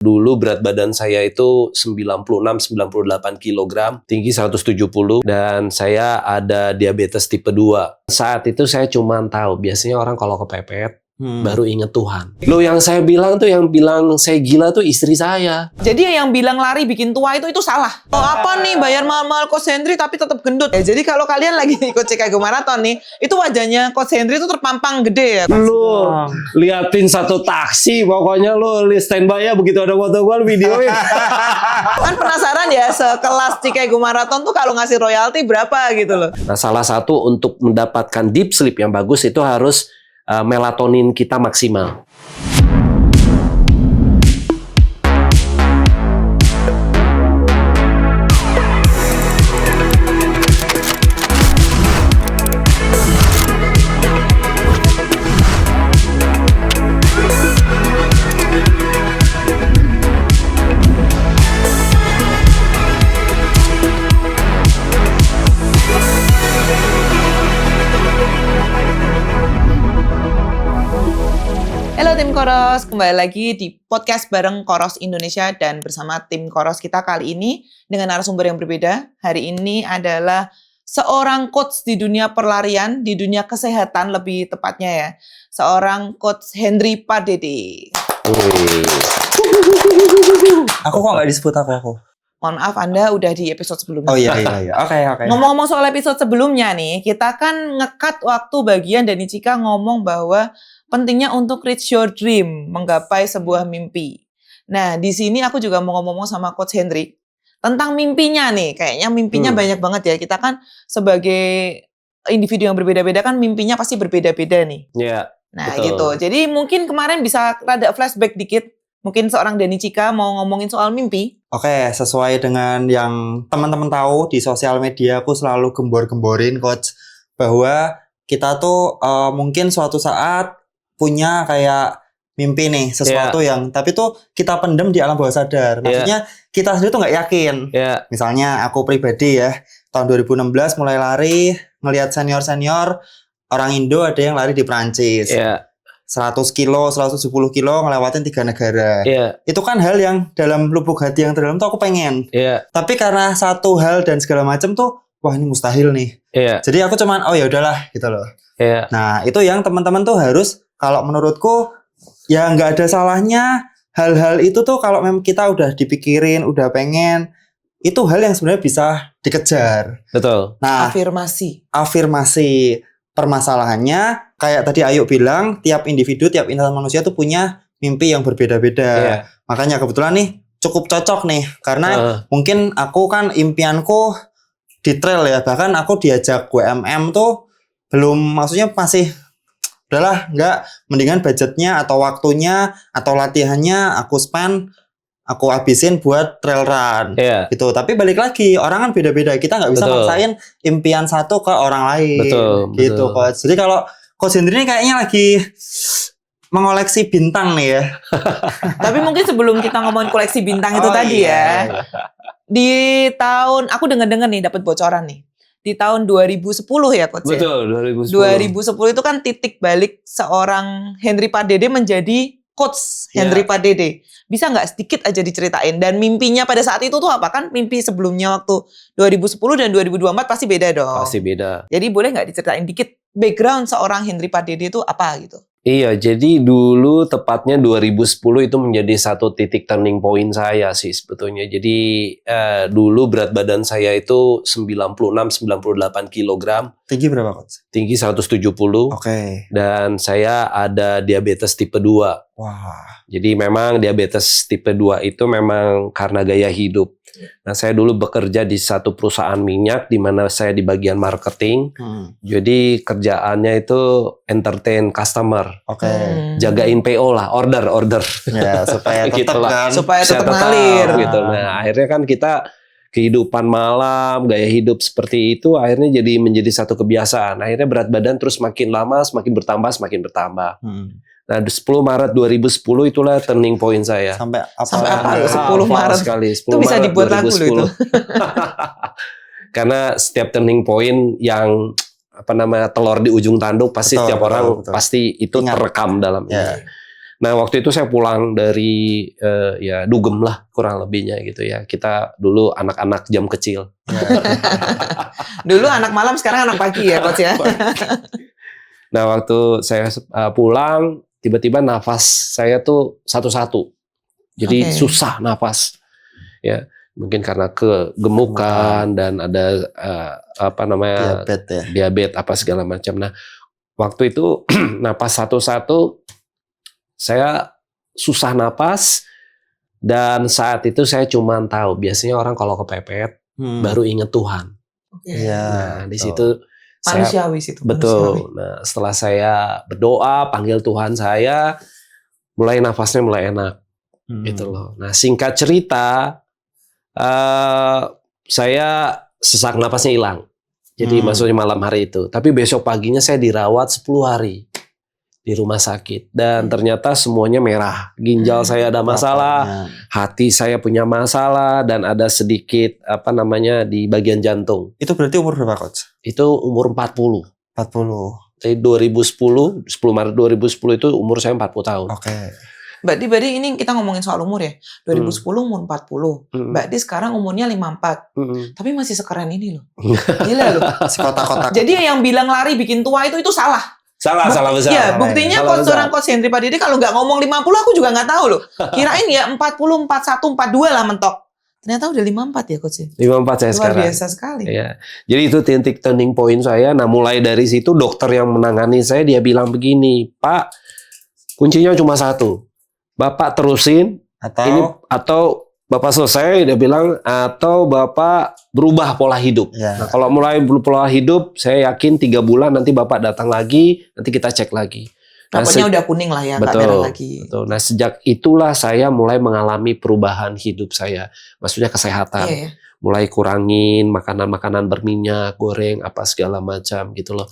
Dulu berat badan saya itu 96-98 kg, tinggi 170, dan saya ada diabetes tipe 2. Saat itu saya cuma tahu, biasanya orang kalau kepepet, baru inget Tuhan. Loh, yang saya bilang tuh, yang bilang saya gila tuh istri saya. Jadi yang bilang lari bikin tua itu salah. Oh apa nih bayar mahal-mahal Coach Hendry tapi tetap gendut. Jadi kalau kalian lagi ikut Chicago Marathon nih, itu wajahnya Coach Hendry itu terpampang gede ya. Lu liatin satu taksi, pokoknya lu standby ya, begitu ada foto gua lu videoin. Kan penasaran ya, sekelas Chicago Marathon tuh kalau ngasih royalti berapa gitu loh. Nah, salah satu untuk mendapatkan deep sleep yang bagus itu harus melatonin kita maksimal. Halo tim Koros, kembali lagi di podcast bareng Koros Indonesia dan bersama tim Koros kita kali ini dengan narasumber yang berbeda. Hari ini adalah seorang coach di dunia perlarian, di dunia kesehatan lebih tepatnya ya. Seorang Coach Hendry Pardede. Aku kok nggak disebut aku? Mohon maaf, Anda udah di episode sebelumnya. Oh iya. Oke. Ngomong-ngomong soal episode sebelumnya nih, kita kan nge-cut waktu bagian dari Cika ngomong bahwa pentingnya untuk reach your dream, menggapai sebuah mimpi. Nah, di sini aku juga mau ngomong sama Coach Hendry tentang mimpinya nih. Kayaknya mimpinya banyak banget ya. Kita kan sebagai individu yang berbeda-beda kan mimpinya pasti berbeda-beda nih. Iya. Nah, betul. gitu. Jadi mungkin kemarin bisa rada flashback dikit. Mungkin seorang Dani Cika mau ngomongin soal mimpi. Oke, sesuai dengan yang teman-teman tahu di sosial media, aku selalu gembor-gemborin coach bahwa kita tuh mungkin suatu saat punya kayak mimpi nih, sesuatu yang tapi tuh kita pendem di alam bawah sadar. Maksudnya kita sendiri tuh nggak yakin. Misalnya aku pribadi ya, tahun 2016 mulai lari, ngelihat senior-senior orang Indo ada yang lari di Prancis. 100 kilo, 170 kilo ngelewatin 3 negara. Itu kan hal yang dalam lubuk hati yang terdalam tuh aku pengen. Tapi karena satu hal dan segala macam tuh, wah ini mustahil nih. Jadi aku cuman oh ya udahlah gitu loh. Nah itu yang teman-teman tuh harus, kalau menurutku ya nggak ada salahnya hal-hal itu tuh kalau memang kita udah dipikirin, udah pengen, itu hal yang sebenarnya bisa dikejar. Betul. Nah Afirmasi. Permasalahannya kayak tadi Ayu bilang, tiap individu, tiap insan manusia tuh punya mimpi yang berbeda-beda. Makanya kebetulan nih cukup cocok nih, karena mungkin aku kan impianku di trail ya, bahkan aku diajak WMM tuh belum, maksudnya masih udahlah, nggak, mendingan budgetnya atau waktunya atau latihannya aku habisin buat trail run gitu. Tapi balik lagi, orang kan beda-beda, kita nggak bisa maksain impian satu ke orang lain. Gitu coach. Jadi kalau Coach Hendry ini kayaknya lagi mengoleksi bintang nih ya. Tapi mungkin sebelum kita ngomongin koleksi bintang itu tadi ya. Di tahun, aku dengar-dengar nih dapat bocoran nih. Di tahun 2010 ya Coach. Betul, 2010. 2010 itu kan titik balik seorang Hendry Pardede menjadi Coach Hendry Pardede. Bisa nggak sedikit aja diceritain? Dan mimpinya pada saat itu tuh apa? Kan mimpi sebelumnya waktu 2010 dan 2024 pasti beda dong. Pasti beda. Jadi boleh nggak diceritain dikit background seorang Hendry Pardede itu apa gitu? Iya, jadi dulu tepatnya 2010 itu menjadi satu titik turning point saya sih sebetulnya. Jadi dulu berat badan saya itu 96-98 kg. Tinggi berapa coach? Tinggi 170. Dan saya ada diabetes tipe 2. Wah. Jadi memang diabetes tipe 2 itu memang karena gaya hidup. Nah, saya dulu bekerja di satu perusahaan minyak di mana saya di bagian marketing. Jadi kerjaannya itu entertain customer. Jagain PO lah, order. Ya, supaya tetap kan. Supaya tetap ngalir gitu. Nah, akhirnya kan kita kehidupan malam, gaya hidup seperti itu akhirnya jadi menjadi satu kebiasaan. Akhirnya berat badan terus makin lama semakin bertambah. Nah, 10 Maret 2010 itulah turning point saya. Sampai apa? 10 Maret sekali. 10 itu bisa Maret dibuat lagu loh itu. Karena setiap turning point yang telur di ujung tanduk pasti setiap orang pasti itu terekam dalam ini. Nah, waktu itu saya pulang dari ya dugem lah kurang lebihnya gitu ya. Kita dulu anak-anak jam kecil. Dulu anak malam, sekarang anak pagi ya Coach ya. Nah, waktu saya pulang, tiba-tiba nafas saya tuh satu-satu. Jadi susah nafas. Ya, mungkin karena kegemukan dan ada diabetes apa segala macam. Nah, waktu itu napas satu-satu, saya susah napas, dan saat itu saya cuma tahu, biasanya orang kalau kepepet baru inget Tuhan. Nah, di situ manusiawi situ. Betul. Nah, setelah saya berdoa, panggil Tuhan saya, nafasnya mulai enak, gitu loh. Nah, singkat cerita, saya sesak napasnya hilang. Jadi maksudnya malam hari itu. Tapi besok paginya saya dirawat 10 hari di rumah sakit, dan ternyata semuanya merah. Ginjal saya ada masalah, hati saya punya masalah, dan ada sedikit di bagian jantung. Itu berarti umur berapa Coach? Itu umur 40. 40. Jadi 10 Maret 2010 itu umur saya 40 tahun. Oke. Berarti ini kita ngomongin soal umur ya. 2010 umur 40. Berarti sekarang umurnya 54. Tapi masih sekeren ini loh. Gila loh. Kotak-kotak. Jadi yang bilang lari bikin tua itu salah. Salah besar. Iya, buktinya seorang Coach Hendry Pardede kalau nggak ngomong 50 aku juga nggak tahu loh. Kirain ya 40, 41, 42 lah mentok. Ternyata udah 54 ya Coach. 54 saya sekarang. Luar biasa sekali. Ya. Jadi itu titik turning point saya. Nah, mulai dari situ dokter yang menangani saya dia bilang begini, Pak, kuncinya cuma satu. Bapak terusin atau Bapak selesai, dia bilang, atau Bapak berubah pola hidup. Nah, kalau mulai pola hidup, saya yakin 3 bulan nanti Bapak datang lagi, nanti kita cek lagi. Pokoknya udah kuning lah ya, nggak merah lagi. Betul. Nah, sejak itulah saya mulai mengalami perubahan hidup saya. Maksudnya kesehatan. Mulai kurangin makanan-makanan berminyak, goreng, apa segala macam gitu loh.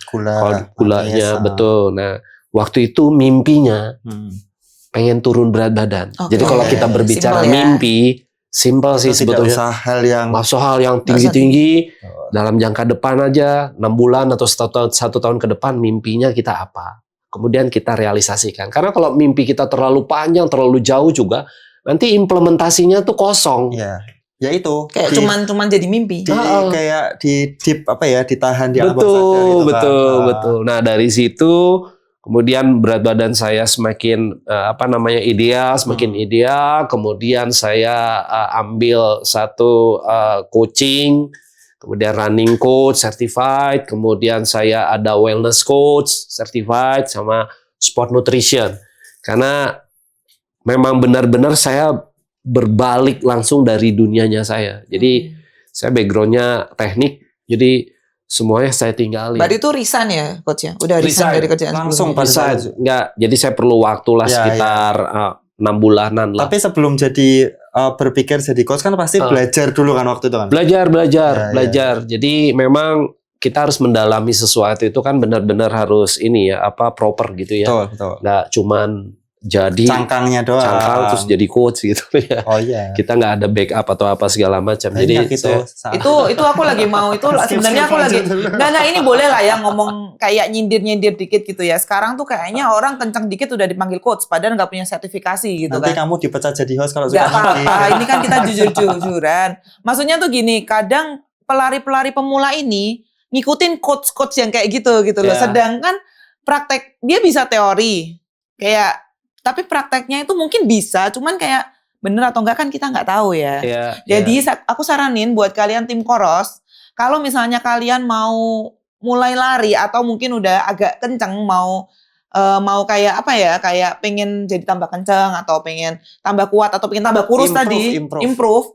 Gulanya, betul. Nah, waktu itu mimpinya pengen turun berat badan. Jadi kalau kita berbicara mimpi, simpel sih sebetulnya. Nggak usah hal yang tinggi-tinggi. Dalam jangka depan aja, 6 bulan atau 1 tahun ke depan, mimpinya kita apa. Kemudian kita realisasikan. Karena kalau mimpi kita terlalu panjang, terlalu jauh juga, nanti implementasinya tuh kosong. Ya itu. Kayak cuman jadi mimpi. Kayak ditahan di alam sadar. Betul. Nah, dari situ kemudian berat badan saya semakin ideal, semakin ideal. Kemudian saya ambil satu coaching, kemudian running coach certified, kemudian saya ada wellness coach certified sama sport nutrition. Karena memang benar-benar saya berbalik langsung dari dunianya saya. Jadi saya backgroundnya teknik, jadi semuanya saya tinggalin. Berarti itu resign ya Coach ya? Udah resign dari kerjaan langsung resign. Enggak, jadi saya perlu waktu lah sekitar 6 bulanan lah. Tapi sebelum jadi berpikir jadi coach kan pasti belajar dulu kan waktu itu kan? Belajar. Jadi memang kita harus mendalami sesuatu itu kan benar-benar harus proper gitu ya. Betul. Nggak cuman jadi cangkangnya doang. Cangkang terus jadi coach gitu ya. Kita nggak ada backup atau apa segala macam. Jadi itu aku lagi mau itu sebenarnya aku lagi nggak ini boleh lah ya ngomong kayak nyindir dikit gitu ya. Sekarang tuh kayaknya orang kencang dikit udah dipanggil coach padahal nggak punya sertifikasi gitu. Nanti kamu dipecat jadi host kalau sudah apa-apa. Ini kan kita jujur-jujuran. Maksudnya tuh gini, kadang pelari-pelari pemula ini ngikutin coach-coach yang kayak gitu loh. Sedangkan praktek dia bisa teori kayak, tapi prakteknya itu mungkin bisa, cuman kayak bener atau enggak kan kita nggak tahu ya. Jadi aku saranin buat kalian tim Koros, kalau misalnya kalian mau mulai lari atau mungkin udah agak kenceng mau kayak kayak pengen jadi tambah kenceng atau pengen tambah kuat atau pengen tambah kurus improve,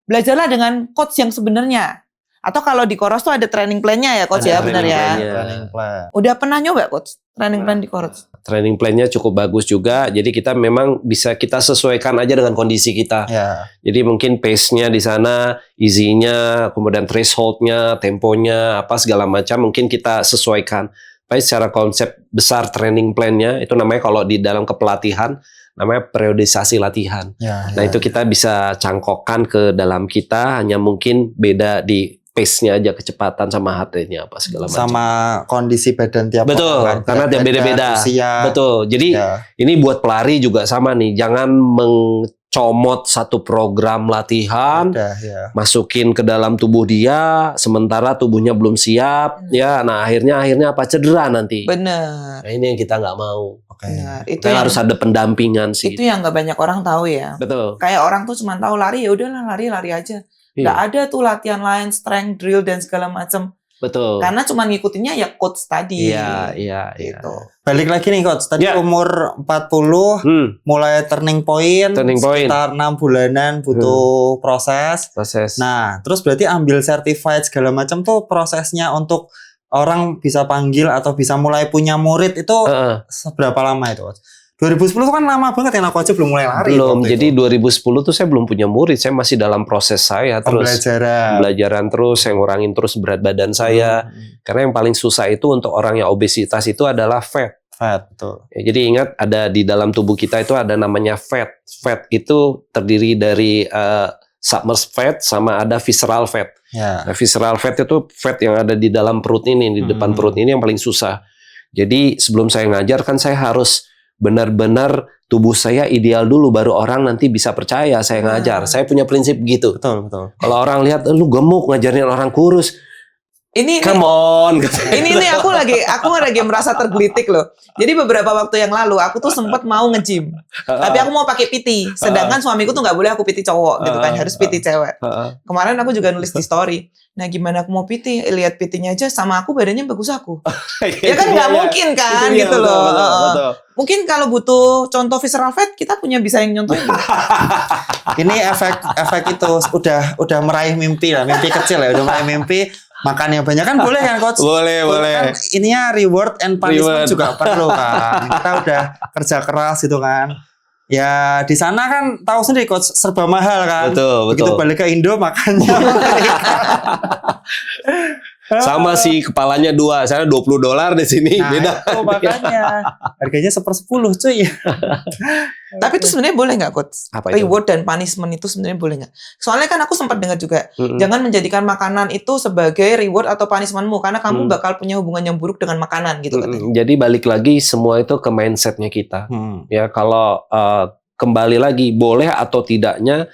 belajarlah dengan coach yang sebenarnya. Atau kalau di Koros tuh ada training plan-nya ya Coach ya, benar ya? Training plan. Udah pernah nyoba Coach training plan di Koros? Training plan-nya cukup bagus juga. Jadi kita memang bisa kita sesuaikan aja dengan kondisi kita. Jadi mungkin pace-nya di sana, easy-nya, kemudian threshold-nya, temponya, apa segala macam mungkin kita sesuaikan. Tapi secara konsep besar training plan-nya itu namanya kalau di dalam kepelatihan namanya periodisasi latihan. Nah itu kita bisa cangkokkan ke dalam kita, hanya mungkin beda di pace-nya aja, kecepatan sama heart rate-nya apa segala macam. Sama kondisi badan tiap Betul, orang kan. karena Berat tiap beda-beda. badan, usia. Betul. Jadi Ya. ini buat pelari juga sama nih, jangan mencomot satu program latihan, Udah, ya. masukin ke dalam tubuh dia, sementara tubuhnya belum siap, ya. Nah akhirnya apa, cedera nanti. Bener. Nah ini yang kita nggak mau. Oke. Bener. Itu Kita yang, harus ada pendampingan sih. itu yang nggak banyak orang tahu ya. Betul. Kayak orang tuh cuma tahu lari, ya udahlah lari aja. Nggak Iya, ada tuh latihan lain, strength drill dan segala macam. betul. Karena cuma ngikutinnya ya coach tadi. Iya. Gitu. Balik lagi nih coach, tadi Ya. umur 40 mulai turning point, Turning point. sekitar 6 bulanan butuh proses. Proses. Nah, terus berarti ambil certified segala macam tuh prosesnya untuk orang bisa panggil atau bisa mulai punya murid itu Heeh. seberapa lama itu coach? 2010 tuh kan lama banget ya, aku aja belum mulai lari. Belum. waktu Jadi itu. 2010 tuh saya belum punya murid. Saya masih dalam proses saya terus. Pembelajaran. Pembelajaran terus, saya ngurangin terus berat badan saya. Karena yang paling susah itu untuk orang yang obesitas itu adalah fat. Fat, betul. Ya, jadi ingat ada di dalam tubuh kita itu ada namanya fat. Fat itu terdiri dari submerged fat sama ada visceral fat. Ya. Nah, visceral fat itu fat yang ada di dalam perut ini, di depan perut ini yang paling susah. Jadi sebelum saya ngajar kan saya harus benar-benar tubuh saya ideal dulu baru orang nanti bisa percaya saya ngajar. Saya punya prinsip gitu. Betul. Kalau orang lihat lu gemuk ngajarin orang kurus, Ini come on. ini aku lagi merasa tergelitik loh. Jadi beberapa waktu yang lalu aku tuh sempat mau nge-gym. Tapi aku mau pakai PT. Sedangkan suamiku tuh nggak boleh aku PT cowok gitu kan, harus PT cewek. Kemarin aku juga nulis di story. Nah, gimana aku mau PT? Lihat PT-nya aja sama aku badannya bagus aku. Ya kan nggak mungkin kan gitu loh. Betul. Mungkin kalau butuh contoh visceral fat kita punya bisa yang nyontohin. Ini efek itu udah meraih mimpi lah, mimpi kecil ya, udah meraih mimpi. Makan yang banyak kan boleh kan coach? Boleh. Kan ininya reward and punishment juga perlu kan. Kita udah kerja keras gitu kan. Ya di sana kan tahu sendiri coach, serba mahal kan. Betul. Begitu balik ke Indo makannya. Sama sih kepalanya 2, saya $20 di sini Nah, beda. itu makanya harganya 1/10 cuy. Tapi itu sebenarnya boleh nggak coach? Apa itu? Reward dan punishment itu sebenarnya boleh nggak? Soalnya kan aku sempat dengar juga, Mm-mm. jangan menjadikan makanan itu sebagai reward atau punishmentmu karena kamu bakal punya hubungan yang buruk dengan makanan gitu kan. Jadi balik lagi semua itu ke mindsetnya kita. Ya kalau kembali lagi boleh atau tidaknya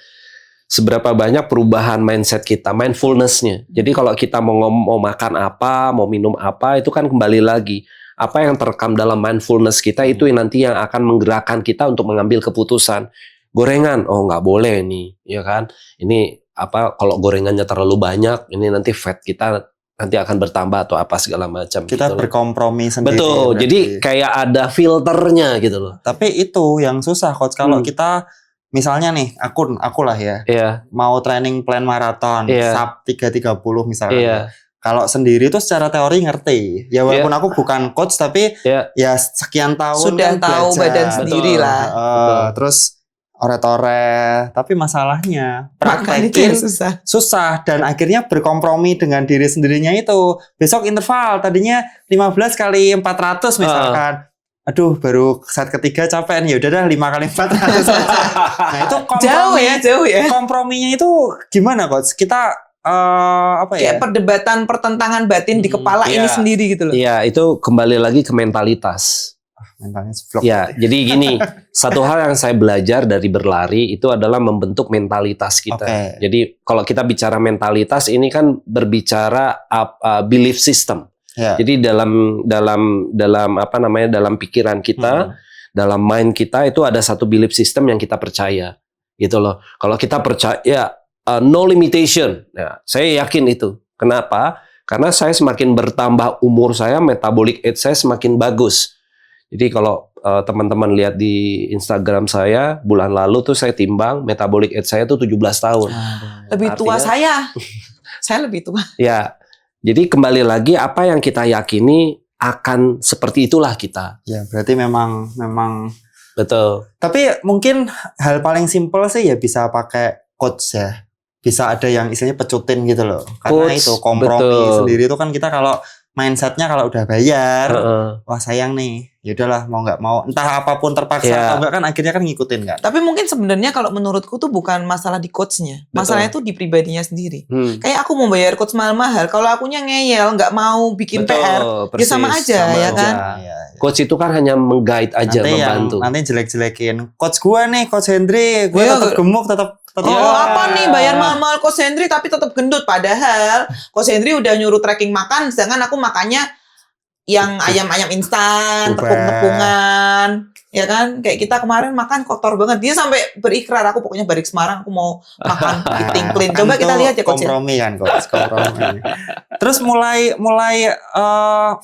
seberapa banyak perubahan mindset kita, mindfulness-nya. Jadi kalau kita mau makan apa, mau minum apa, itu kan kembali lagi apa yang terekam dalam mindfulness kita itu yang nanti yang akan menggerakkan kita untuk mengambil keputusan. Gorengan, oh nggak boleh nih, ya kan? Ini apa? Kalau gorengannya terlalu banyak, ini nanti fat kita nanti akan bertambah atau apa segala macam. Kita gitu loh. berkompromi sendiri. Betul. berarti. Jadi kayak ada filternya gitu loh. Tapi itu yang susah coach kalau kita misalnya nih aku lah ya. Iya. Mau training plan maraton sub 3:30 misalnya. Iya. Kalau sendiri tuh secara teori ngerti. Ya walaupun aku bukan coach tapi ya sekian tahun sudah kan tahu belajar. badan sendiri lah. Terus oret-oret. Tapi masalahnya Makan itu praktekin susah. dan akhirnya berkompromi dengan diri sendirinya itu. Besok interval tadinya 15 kali 400 misalkan. Aduh, baru set ketiga capek nih. Ya udah dah 5 kali 400 aja. Nah, itu kompromi. Jauh ya. Komprominya itu gimana coach? Kita apa ya? Kayak perdebatan pertentangan batin di kepala ini sendiri gitu loh. Iya, itu kembali lagi ke mentalitas. Mentalnya vlog. Ya, jadi gini, satu hal yang saya belajar dari berlari itu adalah membentuk mentalitas kita. Oke. Jadi kalau kita bicara mentalitas ini kan berbicara belief system. Ya. Jadi dalam apa namanya dalam pikiran kita, dalam mind kita itu ada satu belief system yang kita percaya, gitu loh. Kalau kita percaya no limitation, ya, saya yakin itu. Kenapa? Karena saya semakin bertambah umur saya, metabolic age saya semakin bagus. Jadi kalau teman-teman lihat di Instagram saya bulan lalu tuh saya timbang metabolic age saya tuh 17 tahun. Lebih tua saya. Saya lebih tua. Ya. Jadi kembali lagi apa yang kita yakini akan seperti itulah kita. Ya, berarti memang Betul. Tapi mungkin hal paling simpel sih ya bisa pakai coach ya. Bisa ada yang istilahnya pecutin gitu loh. Karena Coach, itu kompromi betul. sendiri itu kan kita kalau mindsetnya kalau udah bayar, Heeh. wah sayang nih, ya udahlah mau nggak mau, entah apapun terpaksa Iya. atau enggak kan akhirnya kan ngikutin kan. Tapi mungkin sebenarnya kalau menurutku tuh bukan masalah di coachnya, masalahnya tuh di pribadinya sendiri. Kayak aku mau bayar coach mahal-mahal, kalau akunya ngeyel, nggak mau bikin PR, ya sama aja ya kan. Iya. Coach itu kan hanya meng-guide aja, Nanti membantu. nanti jelek-jelekin coach gua nih, coach Hendri, gua Iya, tetap gemuk, tetap Oh apa nih bayar mahal-mahal Coach Hendri tapi tetap gendut, padahal Coach Hendri udah nyuruh tracking makan, sedangkan aku makannya yang ayam-ayam instan, Ubah. tepung-tepungan, ya kan? Kayak kita kemarin makan kotor banget. Dia sampai berikrar, aku pokoknya balik Semarang aku mau makan eating clean. Coba Kan kita tuh lihat ya coach. kompromi kan coach, kompromi. Terus mulai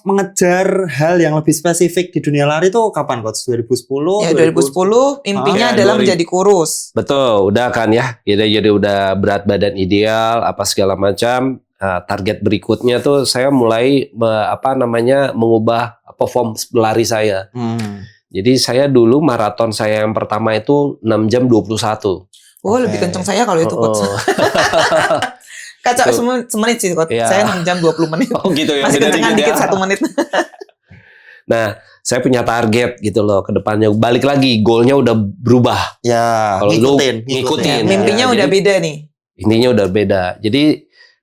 mengejar hal yang lebih spesifik di dunia lari itu kapan coach? 2010? Ya 2010 impinya Ya, adalah 2000. menjadi kurus. Betul, udah kan ya. Jadi udah berat badan ideal, apa segala macam. Target berikutnya tuh saya mulai mengubah perform lari saya. Jadi saya dulu maraton saya yang pertama itu 6 jam 21. Oh lebih kenceng saya kalau itu coach. Kacau semenit sih coach. Ya. Saya 6 jam 20 menit. Oh gitu ya. Masih kencengan dikit 1 menit. Nah, saya punya target gitu loh ke depannya. Balik lagi, goalnya udah berubah. Ya, Kalau lu ngikutin. ngikutin. Mimpinya Ya, udah jadi- beda nih. Intinya udah beda. Jadi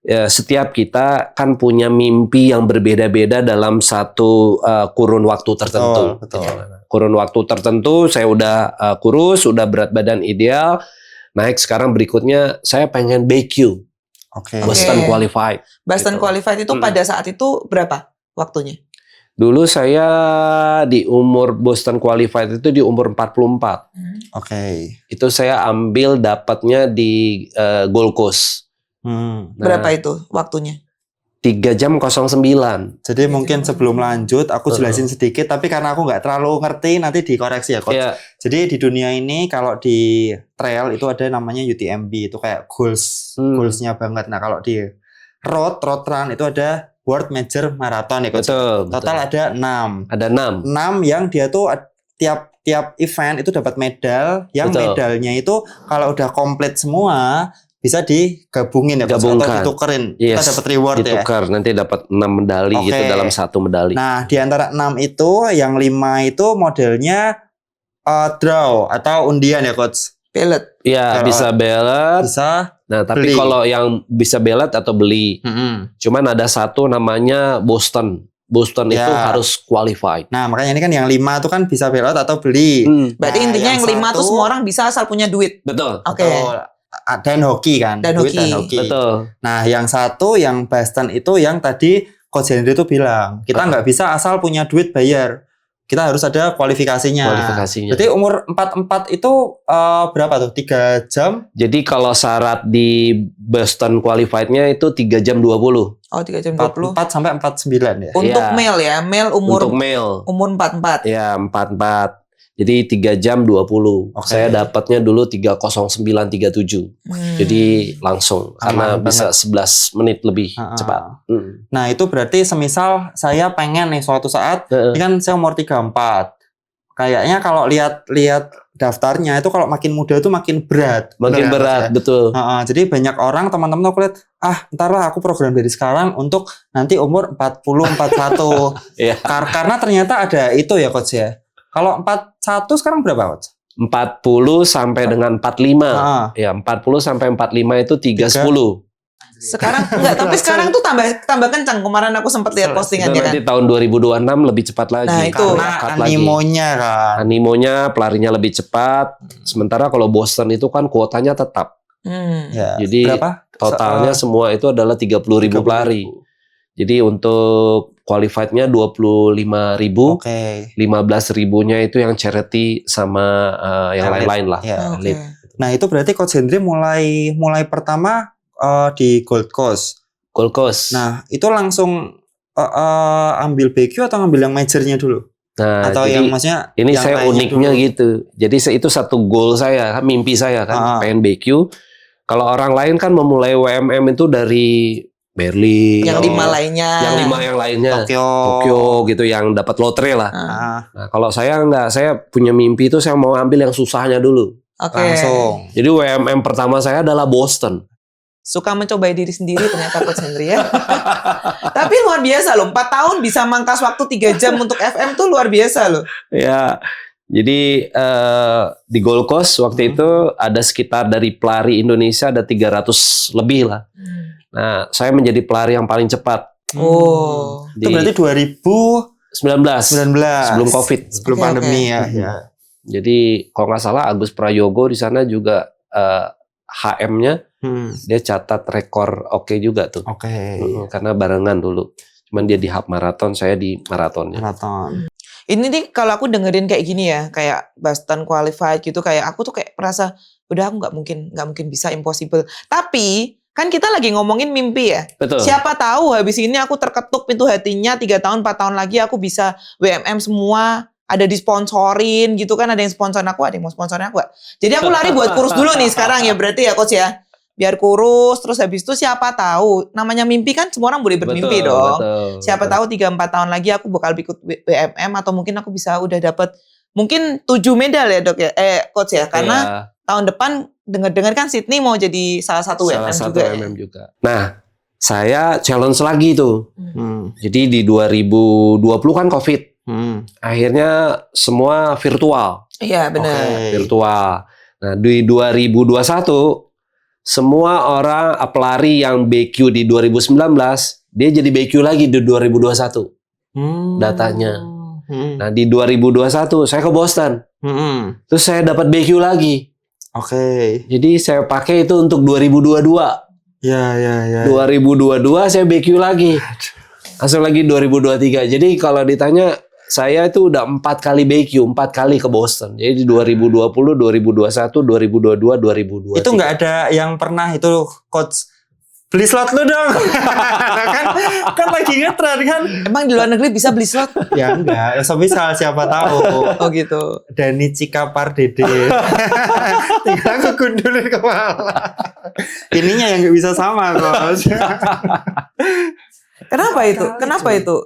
setiap kita kan punya mimpi yang berbeda-beda dalam satu kurun waktu tertentu. Betul. Kurun waktu tertentu saya udah kurus, udah berat badan ideal. Naik sekarang berikutnya saya pengen BQ, Oke. Boston Qualified. Boston Gitu. Qualified itu pada saat itu berapa waktunya? Dulu saya di umur Boston Qualified itu di umur 44. Oke. Itu saya ambil dapatnya di Gold Coast. Nah, Berapa itu waktunya? 3 jam 09. Jadi mungkin sebelum lanjut aku jelasin sedikit, tapi karena aku nggak terlalu ngerti nanti dikoreksi ya coach. Iya, Jadi di dunia ini kalau di trail itu ada namanya UTMB, itu kayak goalsnya banget. Nah kalau di road run itu ada World Major Marathon ya coach. betul. Total ada 6. Ada 6. 6 yang dia tuh tiap event itu dapat medal, yang Betul. medalnya itu kalau udah komplit semua bisa digabungin ya coach, atau Gabungkan. ditukerin. Yes, Kita dapat reward ya. ditukar nanti dapat 6 medali Oke. gitu dalam satu medali. Nah, di antara 6 itu yang 5 itu modelnya draw atau undian ya coach. Pelet. Iya, Kalau bisa belet. Bisa. Nah, tapi beli. kalau yang bisa belet atau beli, cuman ada satu namanya Boston. Boston Ya. itu harus qualified. Nah, makanya ini kan yang 5 itu kan bisa bailout atau beli. Berarti Nah, intinya yang 5 tuh satu- semua orang bisa asal punya duit. Betul. Oke. Betul. Dan hoki kan. Dan Duit hoki. Betul. Nah, yang satu yang Boston itu yang tadi Coach Henry itu bilang, kita nggak bisa asal punya duit bayar. Kita harus ada kualifikasinya. Kualifikasinya. Jadi umur 44 itu berapa tuh? 3 jam? Jadi kalau syarat di Boston qualified-nya itu 3 jam 20 Oh 3 jam 20. 44 sampai 49 ya. Untuk Iya. male ya. Male untuk umur male. 44. Ya, 44. Jadi 3 jam 20. Oke. Saya dapatnya dulu 3:09:37. Jadi langsung karena Aman bisa 11 menit lebih Ah, ah. cepat. Nah, itu berarti semisal saya pengen nih suatu saat, ini kan saya umur 34. Kayaknya kalau lihat daftarnya itu kalau makin muda itu makin berat. Makin Bener, berat, ya? betul. Jadi banyak orang teman-teman aku lihat, ntar lah aku program dari sekarang untuk nanti umur 40, 41. Iya. Karena ternyata ada itu ya coach ya. Kalau 41 sekarang berapa coach? 40 sampai dengan 45. Ah. Ya, 40 sampai 45 itu 3:10. Sekarang enggak, tapi sekarang tuh tambah kencang. Kemarin aku sempat lihat Betul. postingan Itu ya kan. nanti tahun 2026 lebih cepat lagi. Nah, itu. Karena Cut lagi. animonya kan. Animonya pelarinya lebih cepat. Sementara kalau Boston itu kan kuotanya tetap. Ya. Jadi berapa? Totalnya semua itu adalah 30.000 pelari. Jadi untuk qualified-nya 25.000, Oke. 15.000-nya itu yang charity sama yang Elit. lain-lain lah. Ya. Oke. Nah, itu berarti Coach Hendry mulai pertama di Gold Coast. Gold Coast. Nah, itu langsung ambil BQ atau ambil yang majornya dulu? Nah, Atau jadi yang maksudnya ini yang saya lainnya uniknya dulu? gitu. Jadi itu satu goal saya, mimpi saya kan, pengen BQ. Kalau orang lain kan memulai WMM itu dari Berlin, Yang 5 lainnya. yang 5 yang lainnya, Tokyo. gitu, yang dapat lotre lah. Ah, Nah, kalau saya enggak, saya punya mimpi itu saya mau ambil yang susahnya dulu. Oke. langsung. Jadi WMM pertama saya adalah Boston. Suka mencobai diri sendiri ternyata Coach Henry ya. Tapi luar biasa loh, 4 tahun bisa mangkas waktu 3 jam untuk FM tuh luar biasa loh. Ya, jadi di Gold Coast waktu itu ada sekitar dari pelari Indonesia ada 300 lebih lah. Nah, saya menjadi pelari yang paling cepat. Oh. Itu berarti 2019 sebelum COVID. sebelum Oke, pandemi oke. ya. Jadi kalau nggak salah Agus Prayogo di sana juga HM-nya dia catat rekor oke juga tuh. Oke. Karena barengan dulu. Cuman dia di half marathon, saya di maratonnya. Maraton. Ini nih kalau aku dengerin kayak gini ya, kayak Boston qualified gitu, kayak aku tuh kayak merasa udah aku nggak mungkin bisa, impossible. Tapi kan kita lagi ngomongin mimpi ya. Betul. Siapa tahu habis ini aku terketuk pintu hatinya 3 tahun 4 tahun lagi aku bisa WMM semua, ada disponsorin gitu kan, ada yang sponsorin aku, ada yang mau sponsorin aku. Jadi aku lari buat kurus dulu nih sekarang ya berarti ya Coach ya. Biar kurus, terus habis itu siapa tahu, namanya mimpi kan semua orang boleh bermimpi Betul, dong. betul, Siapa tahu 3-4 tahun lagi aku bakal ikut WMM atau mungkin aku bisa udah dapat mungkin 7 medal ya Dok ya, Coach ya. Karena Iya, tahun depan dengar-dengar kan Sydney mau jadi salah satu salah WMM satu juga. MM juga. Nah, saya challenge lagi tuh. Hmm. Jadi di 2020 kan COVID. Hmm. Akhirnya semua virtual. Iya benar. Oke. Virtual. Nah, di 2021 semua orang pelari yang BQ di 2019 dia jadi BQ lagi di 2021 datanya. Nah, di 2021 saya ke Boston. Terus saya dapat BQ lagi. Oke. Jadi saya pakai itu untuk 2022. Ya. 2022 saya BQ lagi. Langsung lagi 2023. Jadi kalau ditanya saya itu udah 4 kali BQ, 4 kali ke Boston. Jadi di 2020, 2021, 2022, 2023. Itu nggak ada yang pernah itu Coach beli slot lu dong. kan lagi ngetren kan. Emang di luar negeri bisa beli slot? Ya enggak, so misal siapa tahu. Oh gitu. Dani Cikapar Dede. Tinggal aku gundulin kepala. Ininya yang nggak bisa sama Coach. Kenapa itu? Kenapa itu?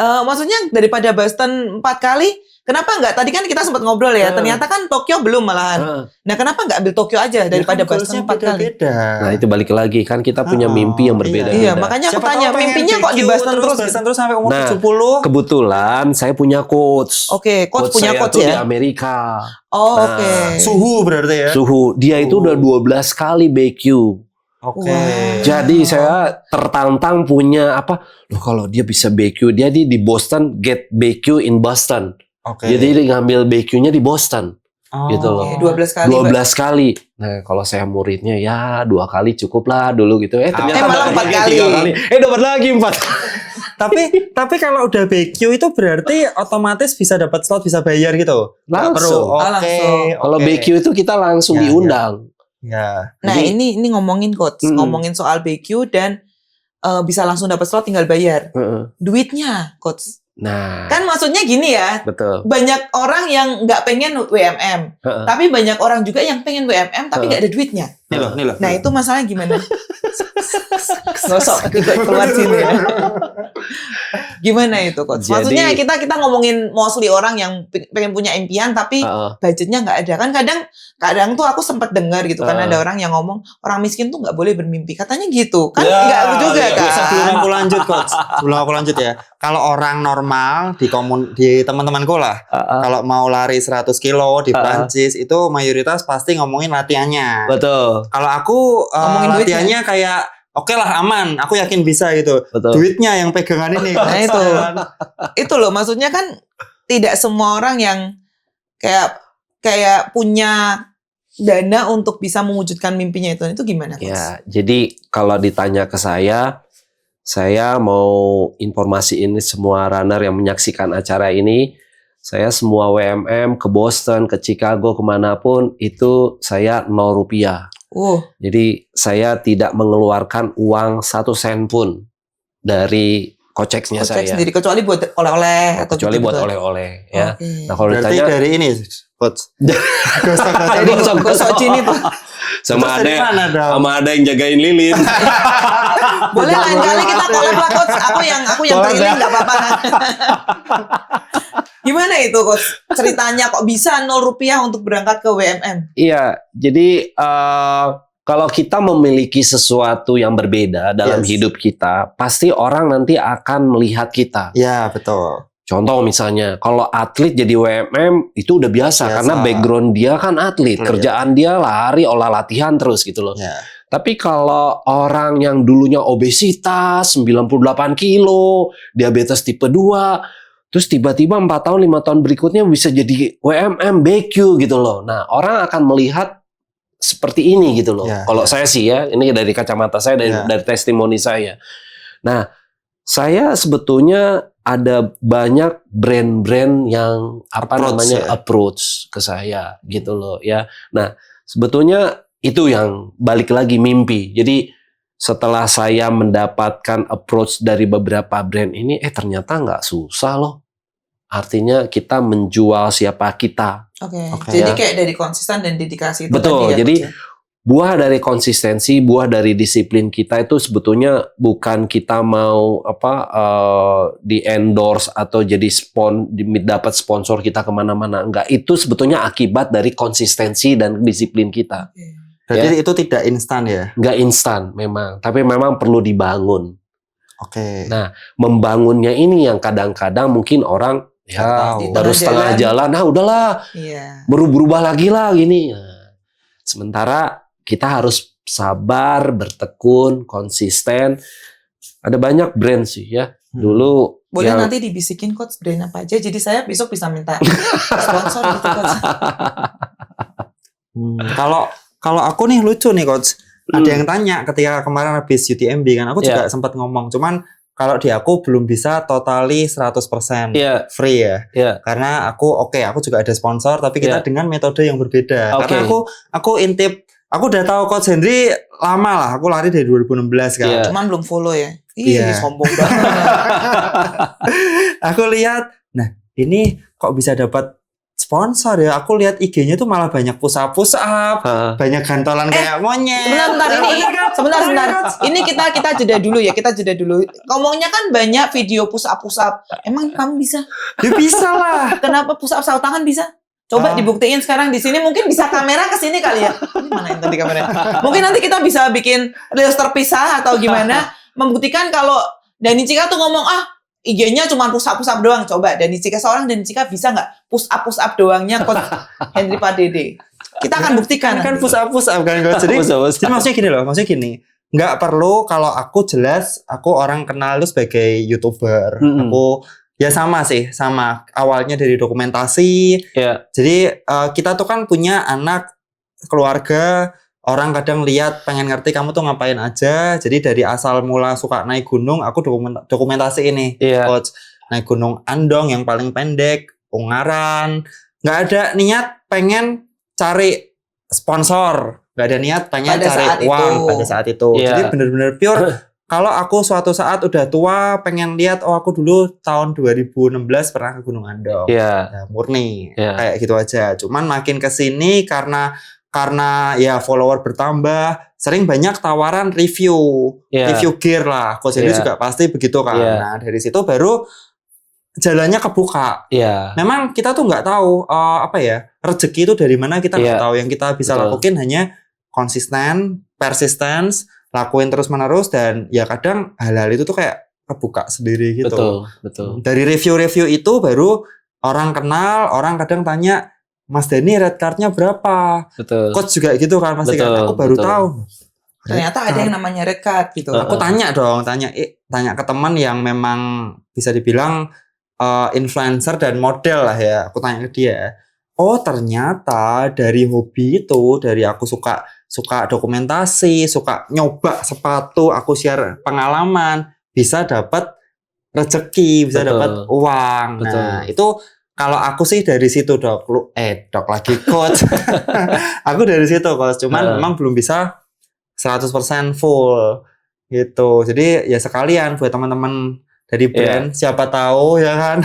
Maksudnya daripada Boston 4 kali, kenapa enggak? Tadi kan kita sempat ngobrol ya. Ternyata kan Tokyo belum malahan. Nah, kenapa enggak ambil Tokyo aja daripada Boston 4 kali? Beda. Nah, itu balik lagi kan kita punya mimpi yang berbeda-beda. Iya, makanya aku tanya mimpinya kok di Boston terus? Boston terus sampai umur Nah, 70. Kebetulan saya punya coach. Oke, coach punya saya coach tuh di ya. Amerika. Oh, Nah, oke. Suhu berarti ya. Suhu. Dia itu udah 12 kali BQ. Oke. Wow. Jadi saya tertantang punya apa? Loh, kalau dia bisa BQ, dia di Boston get BQ in Boston. Oke. Jadi dia ngambil BQ-nya di Boston. gitu loh. Oke, 12 kali. 12 kali. Nah, kalau saya muridnya ya 2 kali cukup lah dulu gitu. Ternyata malah dapat 4 lagi kali. 3 kali. Dapat lagi 4. Tapi kalau udah BQ itu berarti otomatis bisa dapat slot, bisa bayar gitu. Nggak perlu. Langsung. Oke. Langsung. Kalau oke. BQ itu kita langsung Ya, diundang. Ya. Nah, Jadi- ini ngomongin coach, ngomongin soal BQ dan bisa langsung dapat slot tinggal bayar. Heeh. Duitnya, coach. Nah, Kan maksudnya gini ya, betul. banyak orang yang nggak pengen WMM, Heeh. tapi banyak orang juga yang pengen WMM tapi nggak ada duitnya. Nih loh. Nah, itu masalahnya gimana? Ngosok ikut keluar sini ya. Gimana itu, coach? Jadi- Maksudnya kita ngomongin mostly orang yang pengen punya impian tapi Heeh. budgetnya nggak ada. Kan kadang tuh aku sempat dengar gitu kan Ah. ada orang yang ngomong orang miskin tuh nggak boleh bermimpi. Katanya gitu. Kan Ya, nggak juga ya, kan. Sebelum aku lanjut coach, sebelum aku lanjut ya. Kalau orang normal di teman-temanku lah, Heeh. kalau mau lari 100 kilo di Ah. Prancis itu mayoritas pasti ngomongin latihannya. Betul. Kalau aku Ngomongin latihannya kayak oke lah aman, aku yakin bisa gitu. Betul. Duitnya yang pegangan ini. Nah, itu. Itu loh maksudnya kan tidak semua orang yang kayak punya dana untuk bisa mewujudkan mimpinya itu. Itu gimana, coach? Ya, jadi kalau ditanya ke saya mau informasiin semua runner yang menyaksikan acara ini. Saya semua WMM ke Boston, ke Chicago, kemanapun itu saya 0 rupiah. Jadi saya tidak mengeluarkan uang 1 sen pun dari koceknya Kocek saya. sendiri kecuali buat oleh-oleh atau Kecuali buat gitu-gitu. oleh-oleh ya. Oke. Nah kalau Berarti ditanya dari ini coach. Gosok-gosok. Jadi gosok. gosok Cini tuh. sama Terus dari mana dong? sama ada yang jagain lilin. Boleh lain kali kita collab lah, coach. Aku yang Collab keliling ya. nggak apa-apa. Gimana itu, coach? Ceritanya kok bisa 0 rupiah untuk berangkat ke WMM? Iya, jadi kalau kita memiliki sesuatu yang berbeda dalam Yes. hidup kita, pasti orang nanti akan melihat kita. Ya, betul. Contoh misalnya, kalau atlet jadi WMM itu udah biasa. Biasa. Karena background dia kan atlet, Atlet. kerjaan dia lari, olah latihan terus gitu loh. Ya. Tapi kalau orang yang dulunya obesitas, 98 kilo, diabetes tipe 2, terus tiba-tiba 4 tahun, 5 tahun berikutnya bisa jadi WMM, BQ gitu loh. Nah, orang akan melihat seperti ini gitu loh. Ya, Kalau ya. saya sih ya, ini dari kacamata saya, Ya. dari testimoni saya. Nah, saya sebetulnya ada banyak brand-brand yang approach ke saya gitu loh ya. Nah, sebetulnya itu yang balik lagi mimpi. Jadi setelah saya mendapatkan approach dari beberapa brand ini, ternyata nggak susah loh. Artinya kita menjual siapa kita. Oke. Jadi Ya. kayak dari konsisten dan dedikasi itu Betul, tadi ya, jadi Coach, ya? buah dari konsistensi, buah dari disiplin kita itu sebetulnya bukan kita mau di endorse atau jadi dapat sponsor kita kemana-mana. Enggak, itu sebetulnya akibat dari konsistensi dan disiplin kita. Berarti itu tidak instan ya? Enggak instan memang, tapi memang perlu dibangun. Oke. Nah, membangunnya ini yang kadang-kadang mungkin orang ya Tahu. baru Di tengah setengah jalan, nah udahlah Iya. baru berubah lagi lah gini. Nah, sementara kita harus sabar, bertekun, konsisten. Ada banyak brand sih ya. Dulu Boleh yang nanti dibisikin Coach brand apa aja. Jadi saya besok bisa minta sponsor gitu Coach. Kalau aku nih lucu nih Coach. Ada Hmm. yang tanya ketika kemarin habis UTMB kan, aku juga sempat ngomong. Cuman kalau di aku belum bisa totally 100% Iya, free ya. iya. Karena aku juga ada sponsor, tapi kita Iya. dengan metode yang berbeda. Oke. Karena aku intip, aku udah tahu Coach Henry lama lah. Aku lari dari 2016 kan. Iya. Cuman belum follow ya. Ih, Iya. sombong banget. Aku lihat, nah ini kok bisa dapat sponsor ya? Aku lihat IG-nya tuh malah banyak push up, Hah. banyak gantolan kayak monyet. Sebentar ini sebentar. Ini kita jeda dulu ya, kita jeda dulu. Ngomongnya kan banyak video push up. Emang kamu bisa? Ya bisa lah. Kenapa push up saut tangan bisa? Coba dibuktiin sekarang di sini, mungkin bisa kamera ke sini kali ya. Ini mana yang tadi kameranya? Mungkin nanti kita bisa bikin reels terpisah atau gimana membuktikan kalau Dani Cika tuh ngomong IG-nya cuma push up doang. Coba Dani Cika seorang Dani Cika bisa nggak push up doangnya Coach Henry Padede? Kita akan buktikan. Kan nanti. push up kan Coach. Jadi maksudnya gini loh, nggak perlu kalau aku jelas aku orang kenal lu sebagai YouTuber. Aku ya sama awalnya dari dokumentasi. Iya. Jadi kita tuh kan punya anak, keluarga, orang kadang lihat pengen ngerti kamu tuh ngapain aja. Jadi dari asal mula suka naik gunung, aku dokumentasi ini, Iya. Coach. Naik gunung Andong yang paling pendek, Ungaran. Nggak ada niat pengen cari sponsor, nggak ada niat pengen Pada cari saat uang itu. pada saat itu. Iya. Jadi bener-bener pure. Kalau aku suatu saat udah tua pengen lihat, aku dulu tahun 2016 pernah ke Gunung Andong. Iya. Ya, murni Iya. kayak gitu aja. Cuman makin kesini karena ya follower bertambah, sering banyak tawaran review gear lah. Coach Henry juga pasti begitu kan. Iya. Nah dari situ baru jalannya kebuka. Iya. Memang kita tuh nggak tahu rezeki itu dari mana, kita nggak tahu. Yang kita bisa lakukan hanya konsisten, persistence, lakuin terus menerus, dan ya kadang hal-hal itu tuh kayak kebuka sendiri gitu. Betul. Dari review itu baru orang kenal, orang kadang tanya, Mas Dani red card-nya berapa? Betul. Coach juga gitu kan pasti kan. Aku baru tahu. Ternyata ada yang namanya red card gitu. Aku tanya ke teman yang memang bisa dibilang influencer dan model lah ya. Aku tanya ke dia. Oh ternyata dari hobi itu, dari aku suka dokumentasi, suka nyoba sepatu, aku share pengalaman, bisa dapat rezeki, bisa dapat uang. Betul. Nah itu kalau aku sih dari situ dok lagi Coach. Aku dari situ Coach, cuman memang belum bisa 100% full gitu. Jadi ya sekalian buat teman-teman dari brand, siapa tahu ya kan.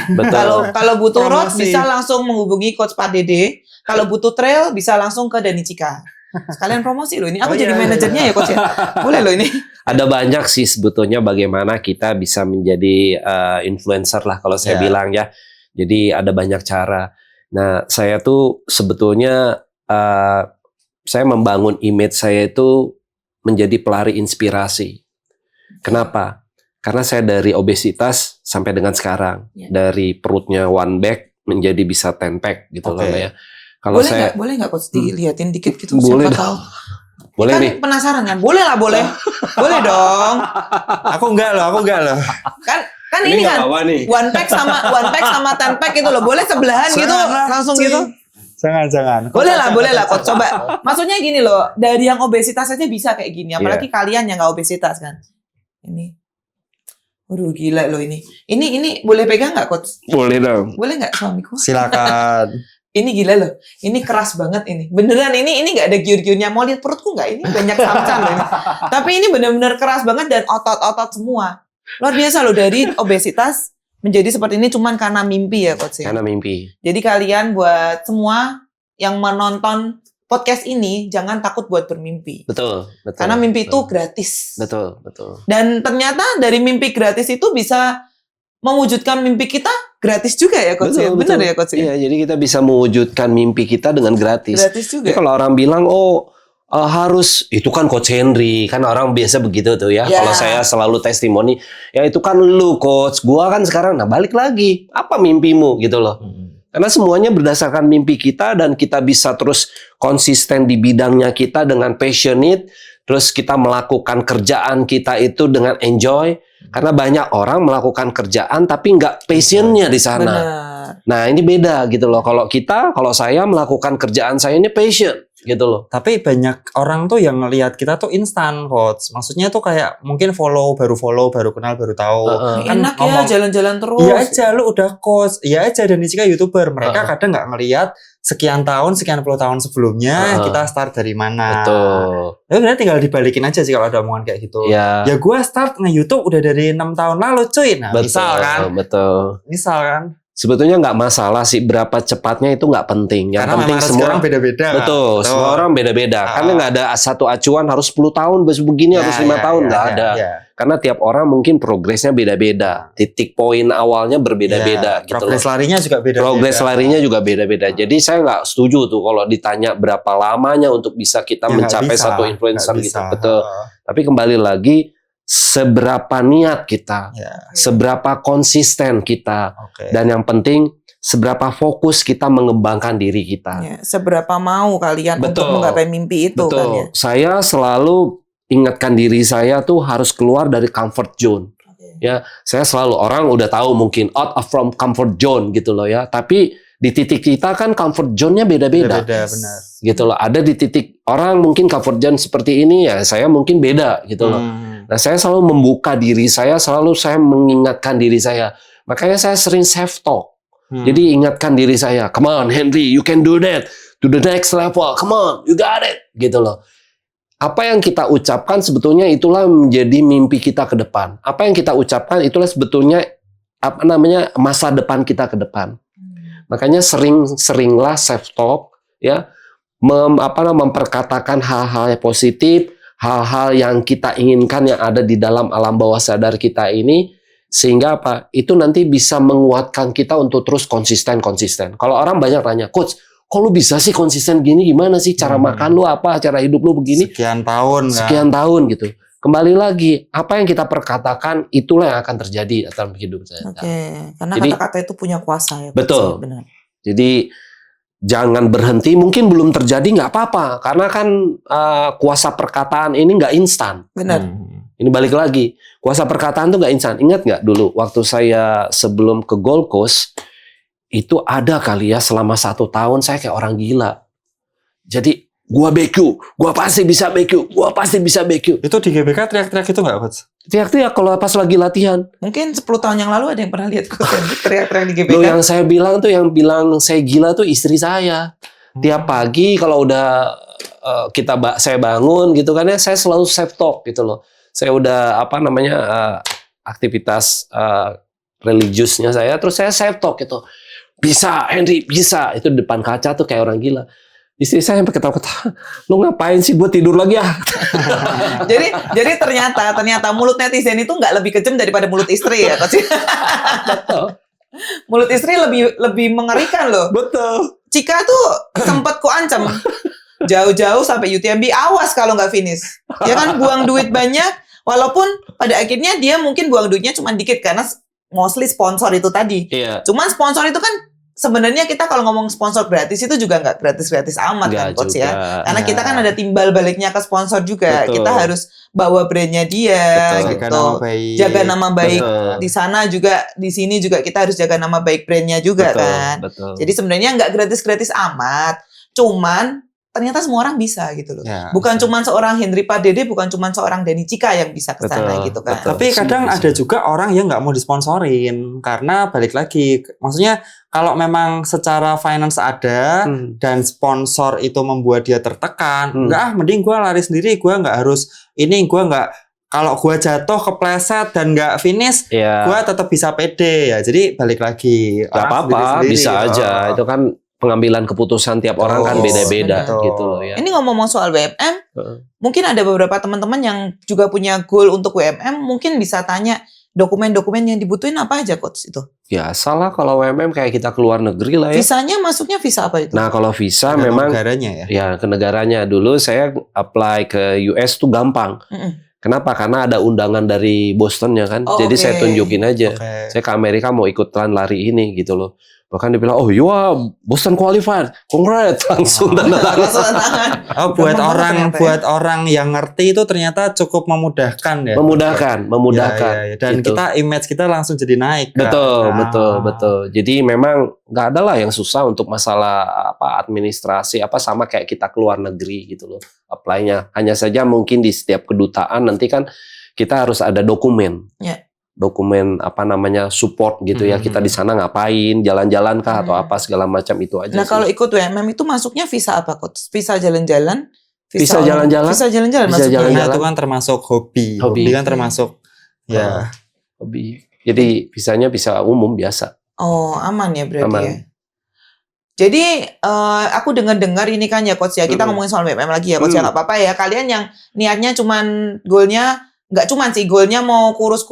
Kalau butuh road Promosi. bisa langsung menghubungi Coach Padede. Kalau butuh trail bisa langsung ke Dani Cika. Sekalian promosi loh ini. Aku jadi manajernya ya Coach ya. Boleh loh ini. Ada banyak sih sebetulnya bagaimana kita bisa menjadi influencer lah kalau saya bilang ya. Jadi ada banyak cara. Nah saya tuh sebetulnya saya membangun image saya itu menjadi pelari inspirasi. Kenapa? Karena saya dari obesitas sampai dengan sekarang, dari perutnya one bag menjadi bisa 10 pack gitu loh ya. Kalau boleh nggak coach dilihatin dikit gitu? Boleh siapa dong. tahu. Boleh Kan nih. penasaran kan? Boleh lah, boleh. Boleh dong. Aku enggak loh. Kan ini kan one pack sama 10 pack gitu loh. Boleh sebelahan gitu, langsung gitu. Jangan. Boleh lah coach. Coba. Maksudnya gini loh, dari yang obesitas aja bisa kayak gini, apalagi kalian yang nggak obesitas kan. Ini. Waduh gila loh ini. Ini boleh pegang nggak coach? Boleh dong. Boleh nggak suamiku? Silakan. Ini gila loh. Ini keras banget ini. Beneran ini nggak ada giur-giurnya. Mau lihat perutku nggak? Ini banyak samcan loh ini. Tapi ini bener-bener keras banget dan otot-otot semua. Luar biasa loh, dari obesitas menjadi seperti ini cuman karena mimpi ya coach ya. Karena mimpi. Jadi kalian buat semua yang menonton podcast ini jangan takut buat bermimpi. Betul. Karena mimpi itu gratis. Betul. Dan ternyata dari mimpi gratis itu bisa mewujudkan mimpi kita gratis juga ya coach ya. Benar ya coach ya? Iya, jadi kita bisa mewujudkan mimpi kita dengan gratis. Gratis juga. Jadi kalau orang bilang harus, itu kan Coach Henry, kan orang biasa begitu tuh ya. Kalau saya selalu testimoni, ya itu kan lu coach, gua kan sekarang, nah balik lagi, apa mimpimu gitu loh. Karena semuanya berdasarkan mimpi kita dan kita bisa terus konsisten di bidangnya kita dengan passionate, terus kita melakukan kerjaan kita itu dengan enjoy. Karena banyak orang melakukan kerjaan tapi nggak passionnya di sana. Benar. Nah ini beda gitu loh. Kalau saya melakukan kerjaan saya ini passion gitu loh. Tapi banyak orang tuh yang ngelihat kita tuh instan coach. Maksudnya tuh kayak mungkin baru kenal, baru tahu. Kan enak ya jalan-jalan terus. Iya aja lu udah coach. Iya aja dan Nicika YouTuber. Mereka kadang nggak ngelihat sekian puluh tahun sebelumnya kita start dari mana. Betul. Tapi sebenarnya tinggal dibalikin aja sih kalau ada omongan kayak gitu. Ya gue start nge-YouTube udah dari 6 tahun lalu cuy. Nah Betul. Misal kan. Sebetulnya nggak masalah sih berapa cepatnya, itu nggak penting. Yang karena penting semua orang beda-beda. Betul, kan? Semua orang beda-beda. Karena nggak ada satu acuan harus 10 tahun, begini harus 5 tahun, nggak ada. Karena tiap orang mungkin progresnya beda-beda. Titik poin awalnya berbeda-beda. Gitu progres larinya juga beda-beda. Progres larinya juga beda-beda. Jadi saya nggak setuju tuh kalau ditanya berapa lamanya untuk bisa kita mencapai satu influencer gitu. Betul. Tapi kembali lagi, seberapa niat kita, seberapa konsisten kita, dan yang penting seberapa fokus kita mengembangkan diri kita. Seberapa mau kalian untuk menggapai mimpi itu kan ya. Saya selalu ingatkan diri saya tuh harus keluar dari comfort zone. Ya, saya selalu, orang udah tahu mungkin out of from comfort zone gitu loh ya. Tapi di titik kita kan comfort zone-nya beda-beda. Benar. Gitu loh. Ada di titik orang mungkin comfort zone seperti ini ya, saya mungkin beda gitu loh. Nah, saya selalu membuka diri saya, selalu saya mengingatkan diri saya. Makanya saya sering self talk. Jadi ingatkan diri saya, come on Henry, you can do that, to the next level, come on, you got it, gitu loh. Apa yang kita ucapkan sebetulnya itulah menjadi mimpi kita ke depan. Apa yang kita ucapkan itulah sebetulnya masa depan kita ke depan. Makanya seringlah self talk ya, memperkatakan hal-hal yang positif, hal-hal yang kita inginkan yang ada di dalam alam bawah sadar kita ini, sehingga itu nanti bisa menguatkan kita untuk terus konsisten. Kalau orang banyak tanya, coach, kok lu bisa sih konsisten gini, gimana sih cara makan lu apa, cara hidup lu begini sekian tahun gitu. Kembali lagi, apa yang kita perkatakan itulah yang akan terjadi dalam hidup saya. Karena kata-kata itu punya kuasa ya. Betul. Benar. Jadi jangan berhenti, mungkin belum terjadi nggak apa-apa, karena kan kuasa perkataan ini nggak instan. Benar. Ini balik lagi, kuasa perkataan tuh nggak instan. Ingat nggak dulu waktu saya sebelum ke Gold Coast itu ada kali ya selama 1 tahun saya kayak orang gila. Jadi gua BQ, gua pasti bisa BQ, gua pasti bisa BQ. Itu di GBK teriak-teriak itu nggak, Coach? Teriak-teriak kalau pas lagi latihan. Mungkin 10 tahun yang lalu ada yang pernah lihat teriak-teriak di GBK. Loh, yang saya bilang tuh, yang bilang saya gila tuh istri saya. Tiap pagi kalau udah saya bangun gitu kan ya, saya selalu self talk gitu loh. Saya udah aktivitas religiusnya saya, terus saya self talk gitu. Bisa Henry, bisa. Itu di depan kaca tuh kayak orang gila. Istri saya sampai ketawa-ketawa, lu ngapain sih, gue tidur lagi ya? jadi ternyata mulut netizen itu nggak lebih kejam daripada mulut istri ya, Coach. Betul. Mulut istri lebih mengerikan loh. Betul. Cika tuh sempat ku ancam. Jauh-jauh sampai UTMB, awas kalau nggak finish. Dia kan buang duit banyak, walaupun pada akhirnya dia mungkin buang duitnya cuma dikit karena mostly sponsor itu tadi. Iya. Cuman sponsor itu kan sebenarnya kita kalau ngomong sponsor gratis itu juga nggak gratis-gratis amat kan Nggak coach juga. ya. Karena Ya. kita kan ada timbal baliknya ke sponsor juga. Betul. Kita harus bawa brandnya dia Betul. Jaga gitu. nama baik. Jaga nama baik Betul. di sana juga, di sini juga kita harus jaga nama baik brandnya juga Betul, kan. betul. Jadi sebenarnya nggak gratis-gratis amat. Cuman ternyata semua orang bisa gitu loh. Ya, Bukan bisa. cuman seorang Henry Padede, bukan cuman seorang Denny Cika yang bisa ke sana Betul, gitu kan. betul. Tapi kadang Bisa. ada juga orang yang nggak mau disponsorin karena balik lagi, maksudnya kalau memang secara finance ada dan sponsor itu membuat dia tertekan, enggak mending gue lari sendiri, gue nggak harus ini, gue nggak, kalau gue jatuh kepleset dan nggak finish, Ya, gue tetap bisa pede ya. Jadi balik lagi, nggak orang apa-apa, sendiri-sendiri bisa gitu. aja. Itu kan pengambilan keputusan tiap orang kan Betul, beda-beda betul. gitu loh ya. Ini ngomong-ngomong soal WMM, Heeh. mungkin ada beberapa teman-teman yang juga punya goal untuk WMM, mungkin bisa tanya dokumen-dokumen yang dibutuhin apa aja coach itu. Biasa lah kalau WMM kayak kita keluar negeri lah ya. Visanya masuknya visa apa itu? Nah kalau visa Tergantung memang negaranya ya. ya ke negaranya. Dulu saya apply ke US tuh gampang. Mm-mm. Kenapa? Karena ada undangan dari Bostonnya kan. Oh, Jadi oke. saya tunjukin aja. Oke. Saya ke Amerika mau ikutan lari ini gitu loh. Bahkan dia bilang, oh iya Boston qualified, congrats, langsung tanda tangan. Langsung tanda tangan. Oh, buat Gampang orang banget ternyata ya. buat orang yang ngerti itu ternyata cukup memudahkan ya. Memudahkan. Ya, ya. Dan gitu. kita image kita langsung jadi naik. kan? Betul, Nah. betul. Jadi memang nggak ada lah yang susah untuk masalah apa administrasi apa sama kayak kita keluar negeri gitu loh. Apply-nya hanya saja mungkin di setiap kedutaan nanti kan kita harus ada dokumen. Ya. Dokumen apa namanya support gitu ya. Kita di sana ngapain, jalan-jalan kah atau apa segala macam itu aja Nah sih. kalau ikut WMM itu masuknya visa apa coach? Visa jalan-jalan? Visa jalan-jalan? Visa jalan-jalan Visa masuknya. jalan-jalan. Nah, itu kan termasuk hobi. Hobi. Hobi kan termasuk ya. Hobi. Jadi visanya bisa umum biasa. Oh aman ya berarti Aman. ya. Jadi aku dengar-dengar ini kan ya coach ya, kita ngomongin soal WMM lagi ya coach ya, nggak apa-apa ya. Kalian yang niatnya cuman goalnya, nggak cuman sih goalnya mau kurus,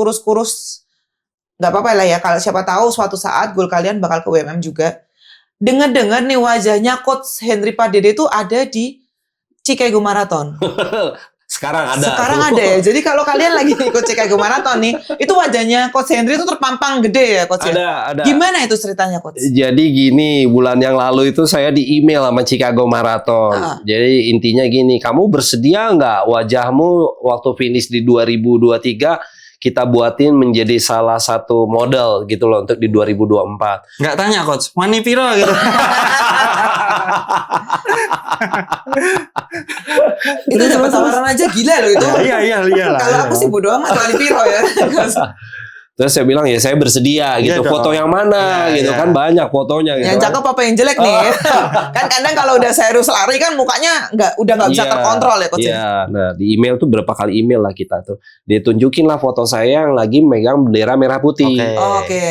nggak apa-apa lah ya. Kalau siapa tahu suatu saat goal kalian bakal ke WMM juga. Dengar-dengar nih wajahnya coach Henry Padede itu ada di Chicago Marathon. Sekarang ada. Sekarang tuh. ada ya. Jadi kalau kalian lagi ikut Chicago Marathon nih, itu wajahnya coach Henry itu terpampang gede ya coach ya. Ada. Gimana itu ceritanya coach? Jadi gini, bulan yang lalu itu saya di email sama Chicago Marathon. Jadi intinya gini, kamu bersedia nggak wajahmu waktu finish di 2023 kita buatin menjadi salah satu model gitu loh untuk di 2024. Nggak tanya coach, Mani piro gitu. Itu dapat tawaran aja gila loh itu. Iya lah. Kalau aku sih bodo amat Wali Piro ya. Terus saya bilang ya saya bersedia gitu. Iya Foto dong. yang mana Iya, gitu iya. kan banyak fotonya gitu. Yang kan. cakep apa yang jelek nih? Kan kadang kalau udah serius lari kan mukanya udah nggak bisa Iya, terkontrol ya coach. Iya, nah di email tuh berapa kali email lah kita tuh. Dia tunjukin lah foto saya yang lagi megang bendera merah putih. Oke. Oke.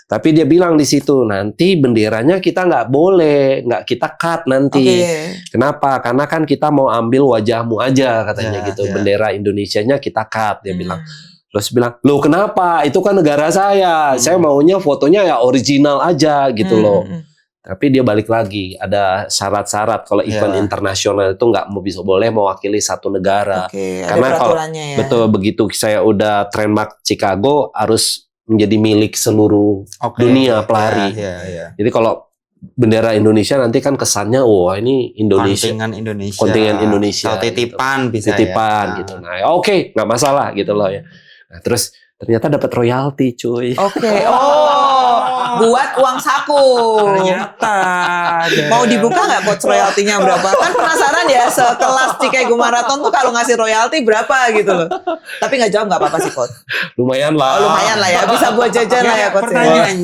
Tapi dia bilang di situ nanti benderanya kita nggak boleh, nggak kita cut nanti. Oke. Kenapa? Karena kan kita mau ambil wajahmu aja katanya Ya, gitu. ya. Bendera Indonesianya kita cut dia bilang. Hmm. Terus bilang, loh kenapa? Itu kan negara saya. Saya maunya fotonya ya original aja gitu loh. Tapi dia balik lagi, ada syarat-syarat kalau Ya. event internasional itu nggak mau bisa boleh mewakili satu negara. Oke, ada Karena kalau- peraturannya ya. Betul, begitu saya udah trademark Chicago harus menjadi milik seluruh Oke. dunia pelari. Iya. Jadi kalau bendera Indonesia nanti kan kesannya, wah ini Indonesia. Kontingen Indonesia, Atau titipan bisa Titipan ya. gitu. Nah, oke, nggak masalah gitu loh ya. Nah, terus ternyata dapat royalti, cuy. Oke. Oh, buat uang saku. Ternyata ada. Mau dibuka nggak coach royaltinya berapa? Kan penasaran ya sekelas Chicago Marathon tuh kalau ngasih royalti berapa gitu loh. Tapi nggak jawab nggak apa-apa sih coach. Lumayan lah. Oh, lumayan lah ya, bisa buat jajan lah ya coach.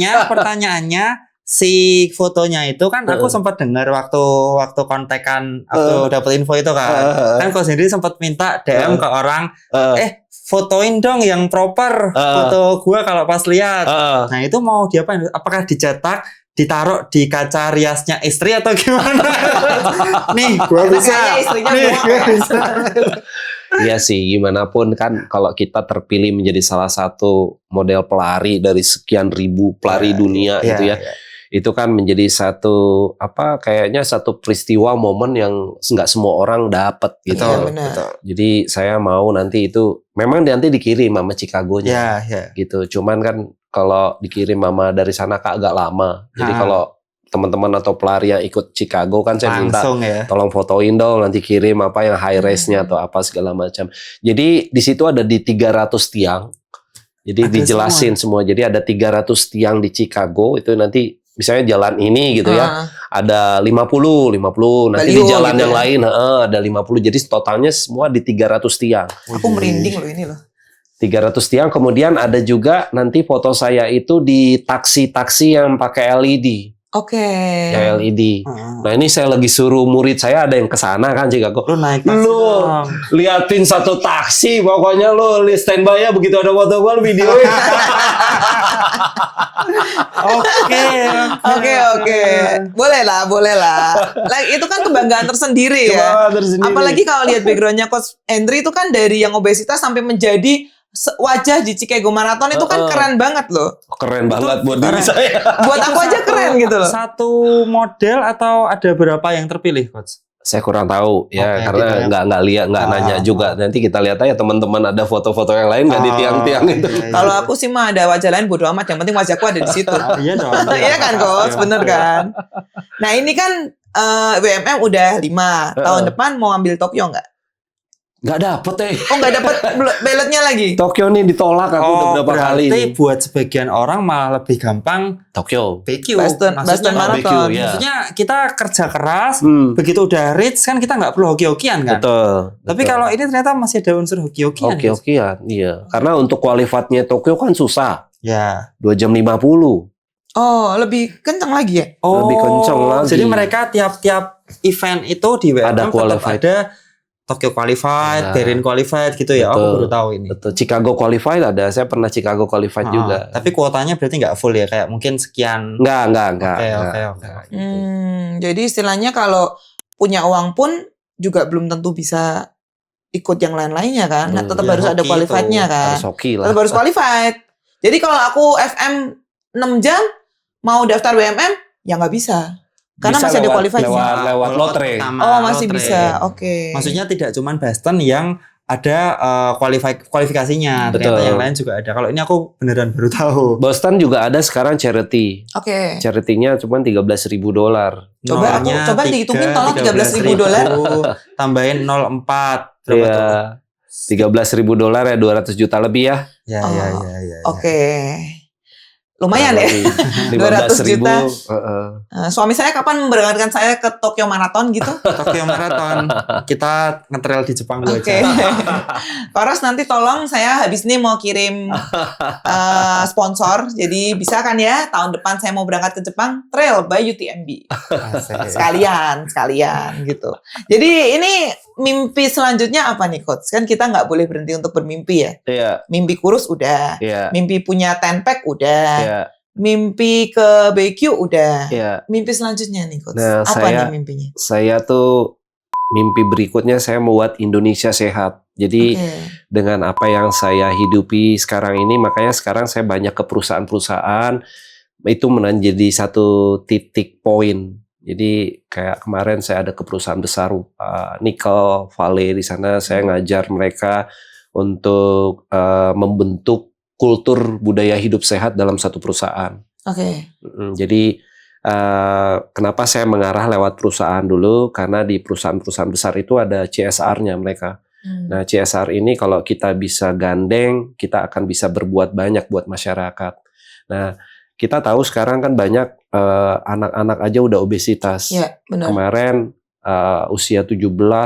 Ya. Pertanyaannya si fotonya itu kan aku sempat dengar waktu kontekan waktu dapat info itu kan. Kan Coach sendiri sempat minta DM ke orang, fotoin dong yang proper foto gua kalau pas lihat. Nah, itu mau diapain? Apakah dicetak, ditaruh di kaca riasnya istri atau gimana? Nih, gua bisa. Kayaknya istrinya Nih, muak gua ya. bisa. Iya sih, gimana pun kan kalau kita terpilih menjadi salah satu model pelari dari sekian ribu pelari dunia gitu ya. itu kan menjadi satu kayaknya satu peristiwa momen yang nggak semua orang dapat gitu. Iya, benar. betul. Jadi saya mau nanti itu memang nanti dikirim sama Chicago-nya Ya, ya. gitu. Cuman kan kalau dikirim sama dari sana agak lama. Jadi Ah. kalau teman-teman atau pelari yang ikut Chicago kan saya minta Langsung ya. tolong fotoin dong, nanti kirim apa yang high res-nya atau apa segala macam. Jadi di situ ada di 300 tiang. Jadi Ada dijelasin semua. Jadi ada 300 tiang di Chicago itu nanti misalnya jalan ini gitu ya. Ada 50. Nanti di Baliho jalan gitu yang ya. lain ada 50. Jadi totalnya semua di 300 tiang. Aku merinding loh ini loh. 300 tiang. Kemudian ada juga nanti foto saya itu di taksi-taksi yang pakai LED. Oke. Ya LED. Nah ini saya lagi suruh murid saya ada yang kesana kan Chicago. Lu naik taksi Lu dong. liatin satu taksi, pokoknya lu standby ya begitu ada foto gua lu videoin. Oke. Boleh lah. Like, itu kan kebanggaan tersendiri ya. Apalagi kalau lihat backgroundnya Coach Endri itu kan dari yang obesitas sampai menjadi wajah di Chicago Marathon itu kan keren banget loh. Keren banget buat diri saya. Buat aku aja keren gitu loh. Satu model atau ada berapa yang terpilih, Coach? Saya kurang tahu ya Oke, karena gitu ya. nggak lihat nanya juga. Nanti kita lihat aja teman-teman ada foto-foto yang lain nggak di tiang-tiang itu. Kalau aku sih mah ada wajah lain bodo amat, yang penting wajahku ada di situ. Iya dong. Iya kan Coach, bener kan? Nah ini kan WMM udah 5, tahun depan mau ambil Tokyo nggak? Nggak dapet Oh nggak dapet ballotnya lagi? Tokyo nih ditolak aku udah berapa kali. Berarti buat sebagian orang malah lebih gampang Tokyo. BQ. Boston Marathon. BQ, ya. Maksudnya kita kerja keras, Hmm, begitu udah reach kan kita nggak perlu hoki-hokian kan. betul. Tapi kalau ini ternyata masih ada unsur hoki-hokian. Oke-okean, iya. Karena untuk qualifiednya Tokyo kan susah. Ya. 2 jam 50. Oh lebih kencang lagi ya? Lebih kencang lagi. Jadi mereka tiap event itu di WM Ada tetap qualified. ada Tokyo qualified, Ya. Berlin qualified gitu ya. Aku Betul. baru tahu ini. Betul. Chicago qualified ada. Saya pernah Chicago qualified juga. Tapi kuotanya berarti nggak full ya, kayak mungkin sekian. Enggak. Oke. Jadi istilahnya kalau punya uang pun juga belum tentu bisa ikut yang lain-lainnya kan. Nah, tetap Ya, harus ada hoki qualified-nya itu. kan. Harus hoki lah. Tetap harus qualified. Jadi kalau aku FM 6 jam mau daftar WMM ya nggak bisa. Karena Bisa masih ada lewat- qualified-nya. lewat lotre. Oh, masih bisa. Oke. Maksudnya tidak cuman Boston yang ada kualifikasinya, ternyata Betul. yang lain juga ada. Kalau ini aku beneran baru tahu. Boston juga ada sekarang charity. Oke. Charity-nya cuma $13.000. Coba Nolnya dihitungin tolong $13.000. Tambahin 0,4 berapa tuh? Iya. $13.000 ya 200 juta lebih ya. Ya. Oke. Lumayan ya. 200 juta. Suami saya kapan memberangkatkan saya ke Tokyo Marathon gitu? Tokyo Marathon. Kita nge-trail di Jepang dulu Oke. aja. Koros nanti tolong saya habis ini mau kirim sponsor. Jadi bisa kan ya tahun depan saya mau berangkat ke Jepang trail by UTMB. Asik. Sekalian gitu. Jadi ini mimpi selanjutnya apa nih Coach? Kan kita nggak boleh berhenti untuk bermimpi ya. Iya, Mimpi kurus udah. iya, Mimpi punya 10 pack udah. iya, Mimpi ke BQ udah. iya. Mimpi selanjutnya nih Coach. Nah, Apa saya- nih mimpinya? Saya tuh mimpi berikutnya saya membuat Indonesia sehat. Jadi Oke. dengan apa yang saya hidupi sekarang ini, makanya sekarang saya banyak ke perusahaan-perusahaan itu menjadi satu titik poin. Jadi kayak kemarin saya ada ke perusahaan besar Nickel Valley di sana, saya ngajar mereka untuk membentuk kultur budaya hidup sehat dalam satu perusahaan. Oke. Jadi kenapa saya mengarah lewat perusahaan dulu? Karena di perusahaan-perusahaan besar itu ada CSR-nya mereka. Nah, CSR ini kalau kita bisa gandeng, kita akan bisa berbuat banyak buat masyarakat. Nah, kita tahu sekarang kan banyak anak-anak aja udah obesitas. Ya, benar. Kemarin usia 17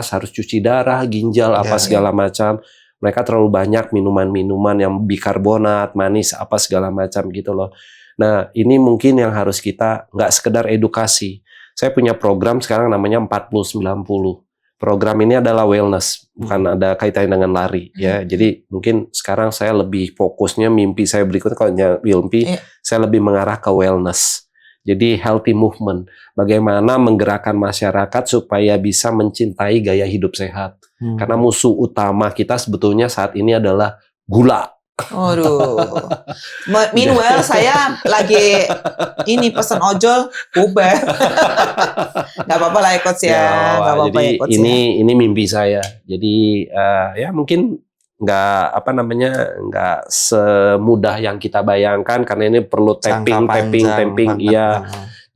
harus cuci darah, ginjal, apa Ya, segala macam. Mereka terlalu banyak minuman-minuman yang bikarbonat, manis, apa segala macam gitu loh. Nah, ini mungkin yang harus kita nggak sekedar edukasi. Saya punya program sekarang namanya 40-90. Program ini adalah wellness, bukan ada kaitannya dengan lari ya. Jadi mungkin sekarang saya lebih fokusnya mimpi saya berikutnya kalau mimpi Iya. saya lebih mengarah ke wellness. Jadi healthy movement. Bagaimana menggerakkan masyarakat supaya bisa mencintai gaya hidup sehat. Karena musuh utama kita sebetulnya saat ini adalah gula. Aduh. Meanwhile saya lagi ini pesen ojol boba. Gak apa-apa lah ya Coach ya. Gak apa-apa jadi ya Coach ya. ini mimpi saya. Jadi ya mungkin nggak semudah yang kita bayangkan karena ini perlu tapping. Iya.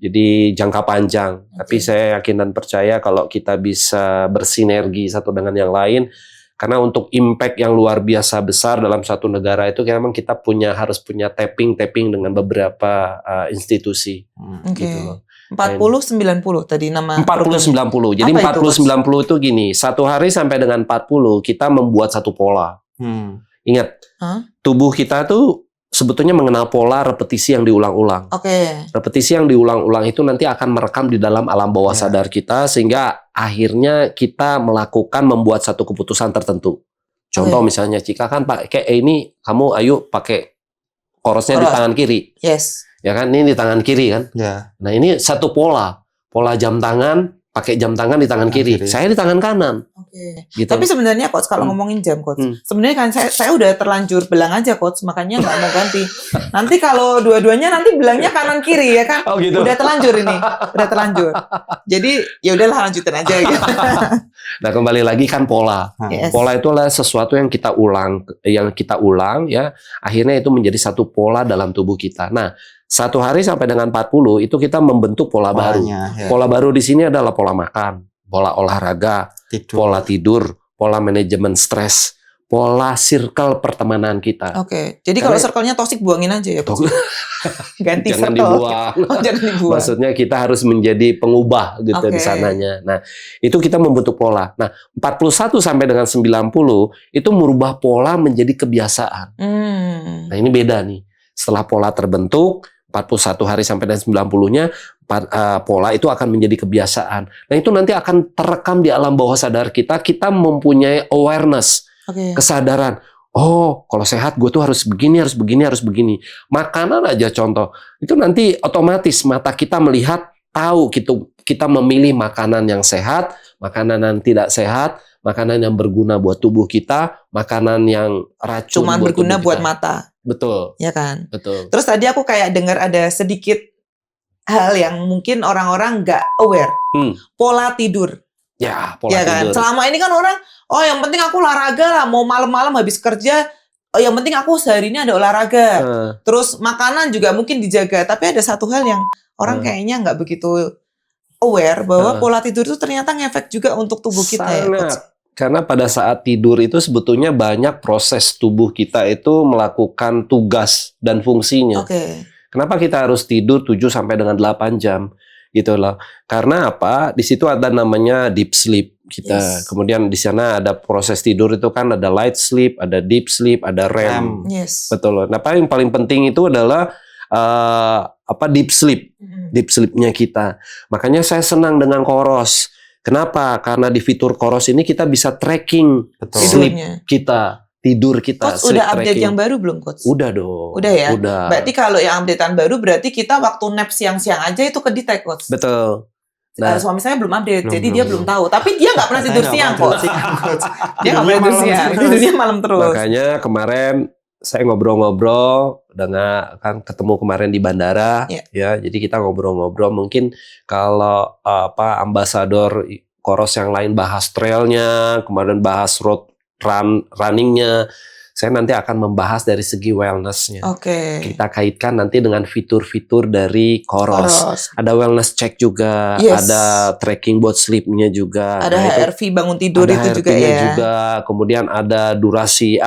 Jadi jangka panjang. Tapi saya yakin dan percaya kalau kita bisa bersinergi satu dengan yang lain. Karena untuk impact yang luar biasa besar dalam satu negara itu memang kita harus punya tapping dengan beberapa institusi. Oke. Gitu loh. 40-90 tadi nama 40-90. Jadi 40-90 itu gini, satu hari sampai dengan 40 kita membuat satu pola. Ingat, tubuh kita tuh sebetulnya mengenal pola repetisi yang diulang-ulang. Oke. Repetisi yang diulang-ulang itu nanti akan merekam di dalam alam bawah sadar kita sehingga akhirnya kita membuat satu keputusan tertentu. Contoh misalnya Cika kan pakai ini, kamu ayo pakai korosnya di tangan kiri. Yes. Ya kan, ini di tangan kiri kan. Ya. Nah ini satu pola jam tangan, pakai jam tangan di tangan kiri. Saya di tangan kanan. Oke. Gitu. Tapi sebenarnya Coach kalau ngomongin jam Coach, sebenarnya kan saya udah terlanjur belang aja Coach, makanya nggak mau ganti. Nanti kalau dua-duanya nanti belangnya kanan kiri ya kan? Oh, gitu. Udah terlanjur ini, udah terlanjur. Jadi ya udahlah lanjutin aja gitu. Nah kembali lagi kan pola. Yes. Pola itu adalah sesuatu yang kita ulang ya. Akhirnya itu menjadi satu pola dalam tubuh kita. Nah satu hari sampai dengan 40 itu kita membentuk pola baru. Ya. Pola baru di sini adalah pola makan, pola olahraga, pola tidur, pola manajemen stres, pola circle pertemanan kita. Oke. Jadi kalau circle-nya toksik buangin aja ya Coach. Ganti Jangan circle. dibuang. Oh, jangan dibuang. Maksudnya kita harus menjadi pengubah gitu di sananya. Nah, itu kita membentuk pola. Nah, 41 sampai dengan 90 itu merubah pola menjadi kebiasaan. Nah, ini beda nih. Setelah pola terbentuk 41 hari sampai dengan 90-nya pola itu akan menjadi kebiasaan. Nah, itu nanti akan terekam di alam bawah sadar kita mempunyai awareness, kesadaran. Oh, kalau sehat gue tuh harus begini. Makanan aja contoh. Itu nanti otomatis mata kita melihat, tahu gitu, kita memilih makanan yang sehat, makanan yang tidak sehat, makanan yang berguna buat tubuh kita, makanan yang racun cuman buat berguna tubuh buat kita. mata. Betul. Ya kan? Betul. Terus tadi aku kayak dengar ada sedikit hal yang mungkin orang-orang nggak aware. Pola tidur. Ya, pola ya kan? tidur. Selama ini kan orang, oh yang penting aku olahraga lah, mau malam-malam habis kerja, oh yang penting aku sehari ini ada olahraga. Terus makanan juga mungkin dijaga. Tapi ada satu hal yang orang kayaknya nggak begitu aware bahwa pola tidur itu ternyata ngefek juga untuk tubuh kita ya. Coach. Karena pada saat tidur itu sebetulnya banyak proses tubuh kita itu melakukan tugas dan fungsinya. Kenapa kita harus tidur 7 sampai dengan 8 jam gitu loh. Karena apa? Di situ ada namanya deep sleep kita. Kemudian di sana ada proses tidur itu kan ada light sleep, ada deep sleep, ada REM. Betul loh. Nah, paling penting itu adalah deep sleep. Deep sleep-nya kita. Makanya saya senang dengan Khoros. Kenapa? Karena di fitur Khoros ini kita bisa tracking sleep kita, tidur kita. Coach udah update yang baru belum Coach? Udah dong. Udah ya? Udah. Berarti kalau yang updatean baru berarti kita waktu nap siang-siang aja itu ke-detect Coach? Betul. Nah, suami saya belum update, jadi dia belum tahu. Tapi dia nggak pernah tidur siang Coach. Dia nggak pernah tidur siang, tidurnya malam terus. Makanya kemarin saya ngobrol-ngobrol dengan kan ketemu kemarin di bandara ya. Jadi kita ngobrol-ngobrol mungkin kalau ambasador Khoros yang lain bahas trailnya, kemudian bahas road runningnya. Saya nanti akan membahas dari segi wellness-nya. Kita kaitkan nanti dengan fitur-fitur dari Khoros. Ada wellness check juga, ada tracking buat sleep-nya juga. Ada HRV bangun tidur itu juga ya. Kemudian ada durasi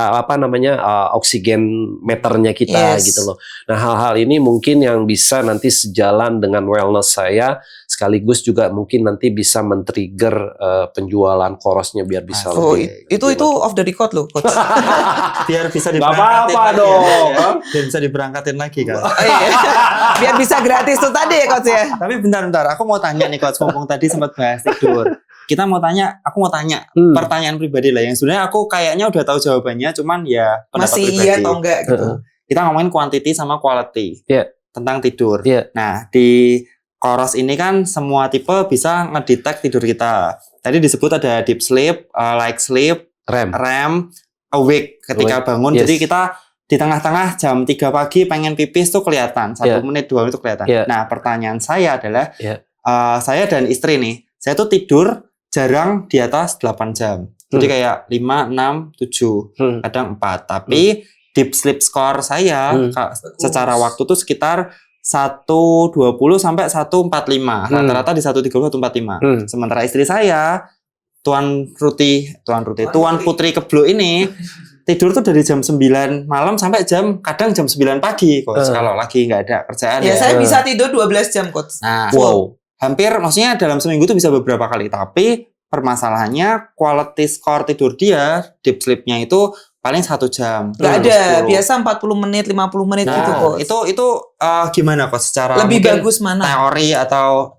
oksigen meternya kita gitu loh. Nah, hal-hal ini mungkin yang bisa nanti sejalan dengan wellness saya, sekaligus juga mungkin nanti bisa men-trigger penjualan Khorosnya biar bisa lebih. Itu off the record loh Coach. Biar bisa diberangkatin Biar bisa diberangkatin lagi kan. Biar bisa gratis tuh tadi ya Coach ya. Tapi bentar, aku mau tanya nih Coach, ngomong tadi sempat bahas tidur. Aku mau tanya pertanyaan pribadi lah yang sebenarnya aku kayaknya udah tahu jawabannya, cuman ya pendapat masih pribadi. Iya atau enggak gitu. Kita ngomongin quantity sama quality tentang tidur. Nah, di Khoros ini kan semua tipe bisa ngedetect tidur kita. Tadi disebut ada deep sleep, light sleep, REM, awake ketika bangun. Jadi kita di tengah-tengah jam 3 pagi pengen pipis tuh kelihatan. 1 menit, 2 menit tuh kelihatan. Nah, pertanyaan saya adalah, saya dan istri nih, saya tuh tidur jarang di atas 8 jam. Jadi kayak 5, 6, 7, kadang 4. Tapi deep sleep score saya secara waktu tuh sekitar 120 sampai 145. Rata-rata di 130 145. Sementara istri saya, Tuan Putri Keblu ini tidur tuh dari jam 9 malam sampai kadang jam 9 pagi, Coach. Kalau lagi nggak ada kerjaan ya. Saya bisa tidur 12 jam, Coach. Nah, hampir maksudnya dalam seminggu tuh bisa beberapa kali. Tapi permasalahannya quality score tidur dia, deep sleep-nya itu paling 1 jam. Nggak ada, biasa 40 menit, 50 menit gitu, Coach. Itu gimana, Coach? Secara lebih bagus mana? Teori atau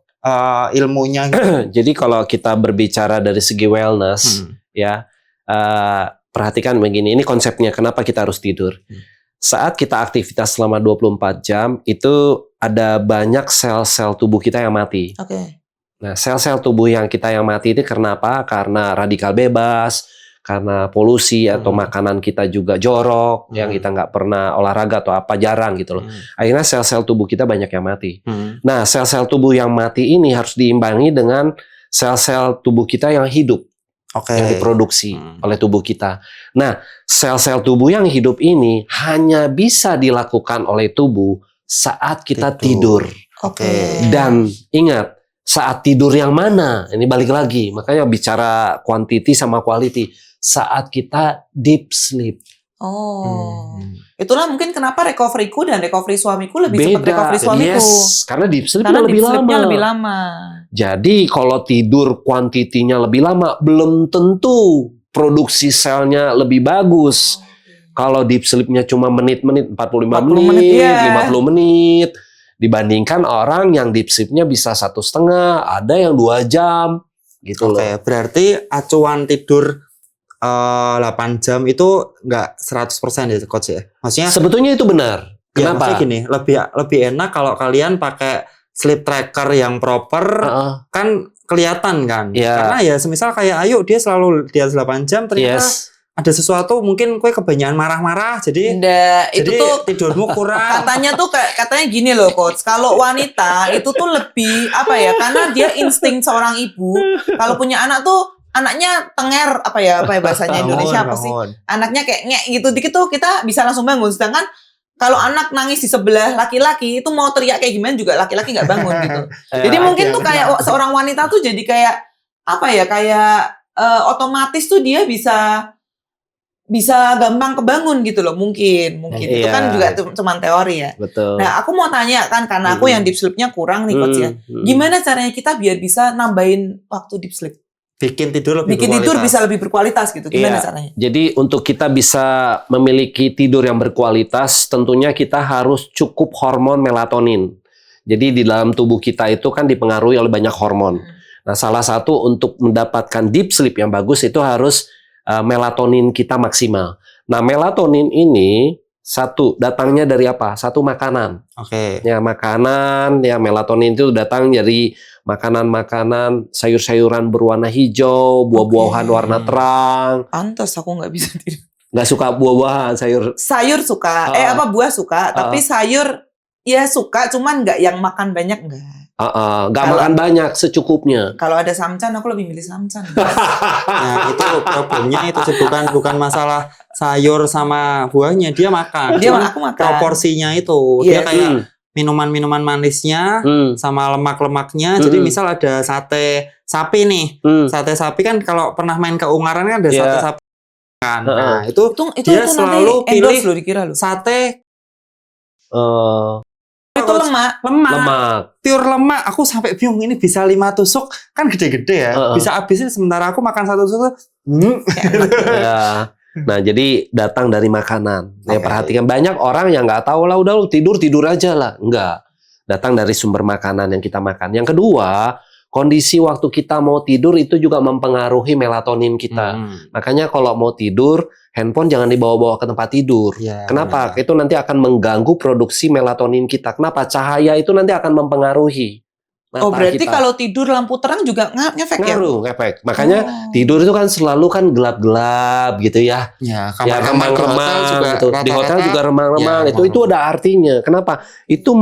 ilmunya gitu. Jadi kalau kita berbicara dari segi wellness, ya perhatikan begini, ini konsepnya kenapa kita harus tidur. Saat kita aktivitas selama 24 jam, itu ada banyak sel-sel tubuh kita yang mati. Nah, sel-sel tubuh yang mati itu karena apa? Karena radikal bebas, karena polusi atau makanan kita juga jorok, yang kita nggak pernah olahraga atau apa, jarang gitu loh. Akhirnya sel-sel tubuh kita banyak yang mati. Nah, sel-sel tubuh yang mati ini harus diimbangi dengan sel-sel tubuh kita yang hidup, yang diproduksi oleh tubuh kita. Nah, sel-sel tubuh yang hidup ini hanya bisa dilakukan oleh tubuh saat kita tidur. Dan ingat, saat tidur yang mana? Ini balik lagi, makanya bicara quantity sama quality. Saat kita deep sleep. Itulah mungkin kenapa recovery-ku dan recovery suamiku lebih cepat recovery suamiku. Yes, karena deep sleep-nya lebih lama. Jadi kalau tidur kuantitinya lebih lama, belum tentu produksi selnya lebih bagus. Kalau deep sleep-nya cuma menit-menit, 45 menit, 50 menit. Dibandingkan orang yang deep sleep-nya bisa 1,5, ada yang 2 jam. Gitu loh. Berarti acuan tidur 8 jam itu nggak 100% ya, Coach ya? Maksudnya sebetulnya itu benar. Kenapa? Maksudnya gini, lebih enak kalau kalian pakai sleep tracker yang proper, kan kelihatan kan? Karena ya semisal kayak Ayu, dia selalu di atas 8 jam, ternyata ada sesuatu, mungkin kue kebanyakan marah-marah, jadi itu tuh tidurmu kurang. Katanya gini loh, Coach. Kalau wanita itu tuh lebih apa ya? Karena dia insting seorang ibu. Kalau punya anak tuh anaknya tenger apa ya bahasanya Indonesia apa sih? Anaknya kayak ngek gitu dikit tuh kita bisa langsung bangun. Sedangkan kalau anak nangis di sebelah laki-laki itu mau teriak kayak gimana juga laki-laki nggak bangun gitu. Jadi mungkin tuh kayak seorang wanita tuh jadi kayak apa ya? Kayak otomatis tuh dia bisa gampang kebangun gitu loh, mungkin itu kan juga cuman teori ya. Betul. Nah, aku mau tanya kan karena aku yang deep sleep-nya kurang nih, Coach ya. Gimana caranya kita biar bisa nambahin waktu deep sleep? Bikin tidur bisa lebih berkualitas gitu. Gimana caranya? Jadi untuk kita bisa memiliki tidur yang berkualitas, tentunya kita harus cukup hormon melatonin. Jadi di dalam tubuh kita itu kan dipengaruhi oleh banyak hormon. Nah, salah satu untuk mendapatkan deep sleep yang bagus itu harus melatonin kita maksimal. Nah, melatonin ini datangnya dari apa? Satu, makanan. Ya, makanan, ya melatonin itu datang dari makanan-makanan, sayur-sayuran berwarna hijau, buah-buahan warna terang. Pantas aku nggak bisa tidur. Nggak suka buah-buahan, sayur suka, buah suka, tapi sayur ya suka, cuman nggak yang makan banyak nggak. Nggak makan banyak, secukupnya. Kalau ada samcan, aku lebih milih samcan. Nah, itu problemnya itu bukan masalah sayur sama buahnya, dia makan. Aku makan. Proporsinya itu, dia kayak minuman-minuman manisnya sama lemak-lemaknya. Jadi misal ada sate sapi nih, sate sapi kan kalau pernah main ke Ungaran kan ada sate sapi kan. Nah itu dia selalu pilih sate. Itu lemak, pure lemak. Aku sampai bingung, ini bisa 5 tusuk kan gede-gede ya, bisa habisin, sementara aku makan 1 tusuk. Nah, jadi datang dari makanan. Ya, perhatikan, banyak orang yang nggak tahu lah, udah lu tidur aja lah. Enggak. Datang dari sumber makanan yang kita makan. Yang kedua, kondisi waktu kita mau tidur itu juga mempengaruhi melatonin kita. Makanya kalau mau tidur, handphone jangan dibawa-bawa ke tempat tidur. Kenapa? Itu nanti akan mengganggu produksi melatonin kita. Kenapa? Cahaya itu nanti akan mempengaruhi. Oh, berarti kita. kalau tidur lampu terang juga ngefek ya? Ngaruh, ngefek. Makanya Oh. tidur itu kan selalu kan gelap-gelap gitu ya. Ya, Ya remang-remang gitu. Di hotel juga remang-remang. ya, Itu ada artinya. Kenapa? Itu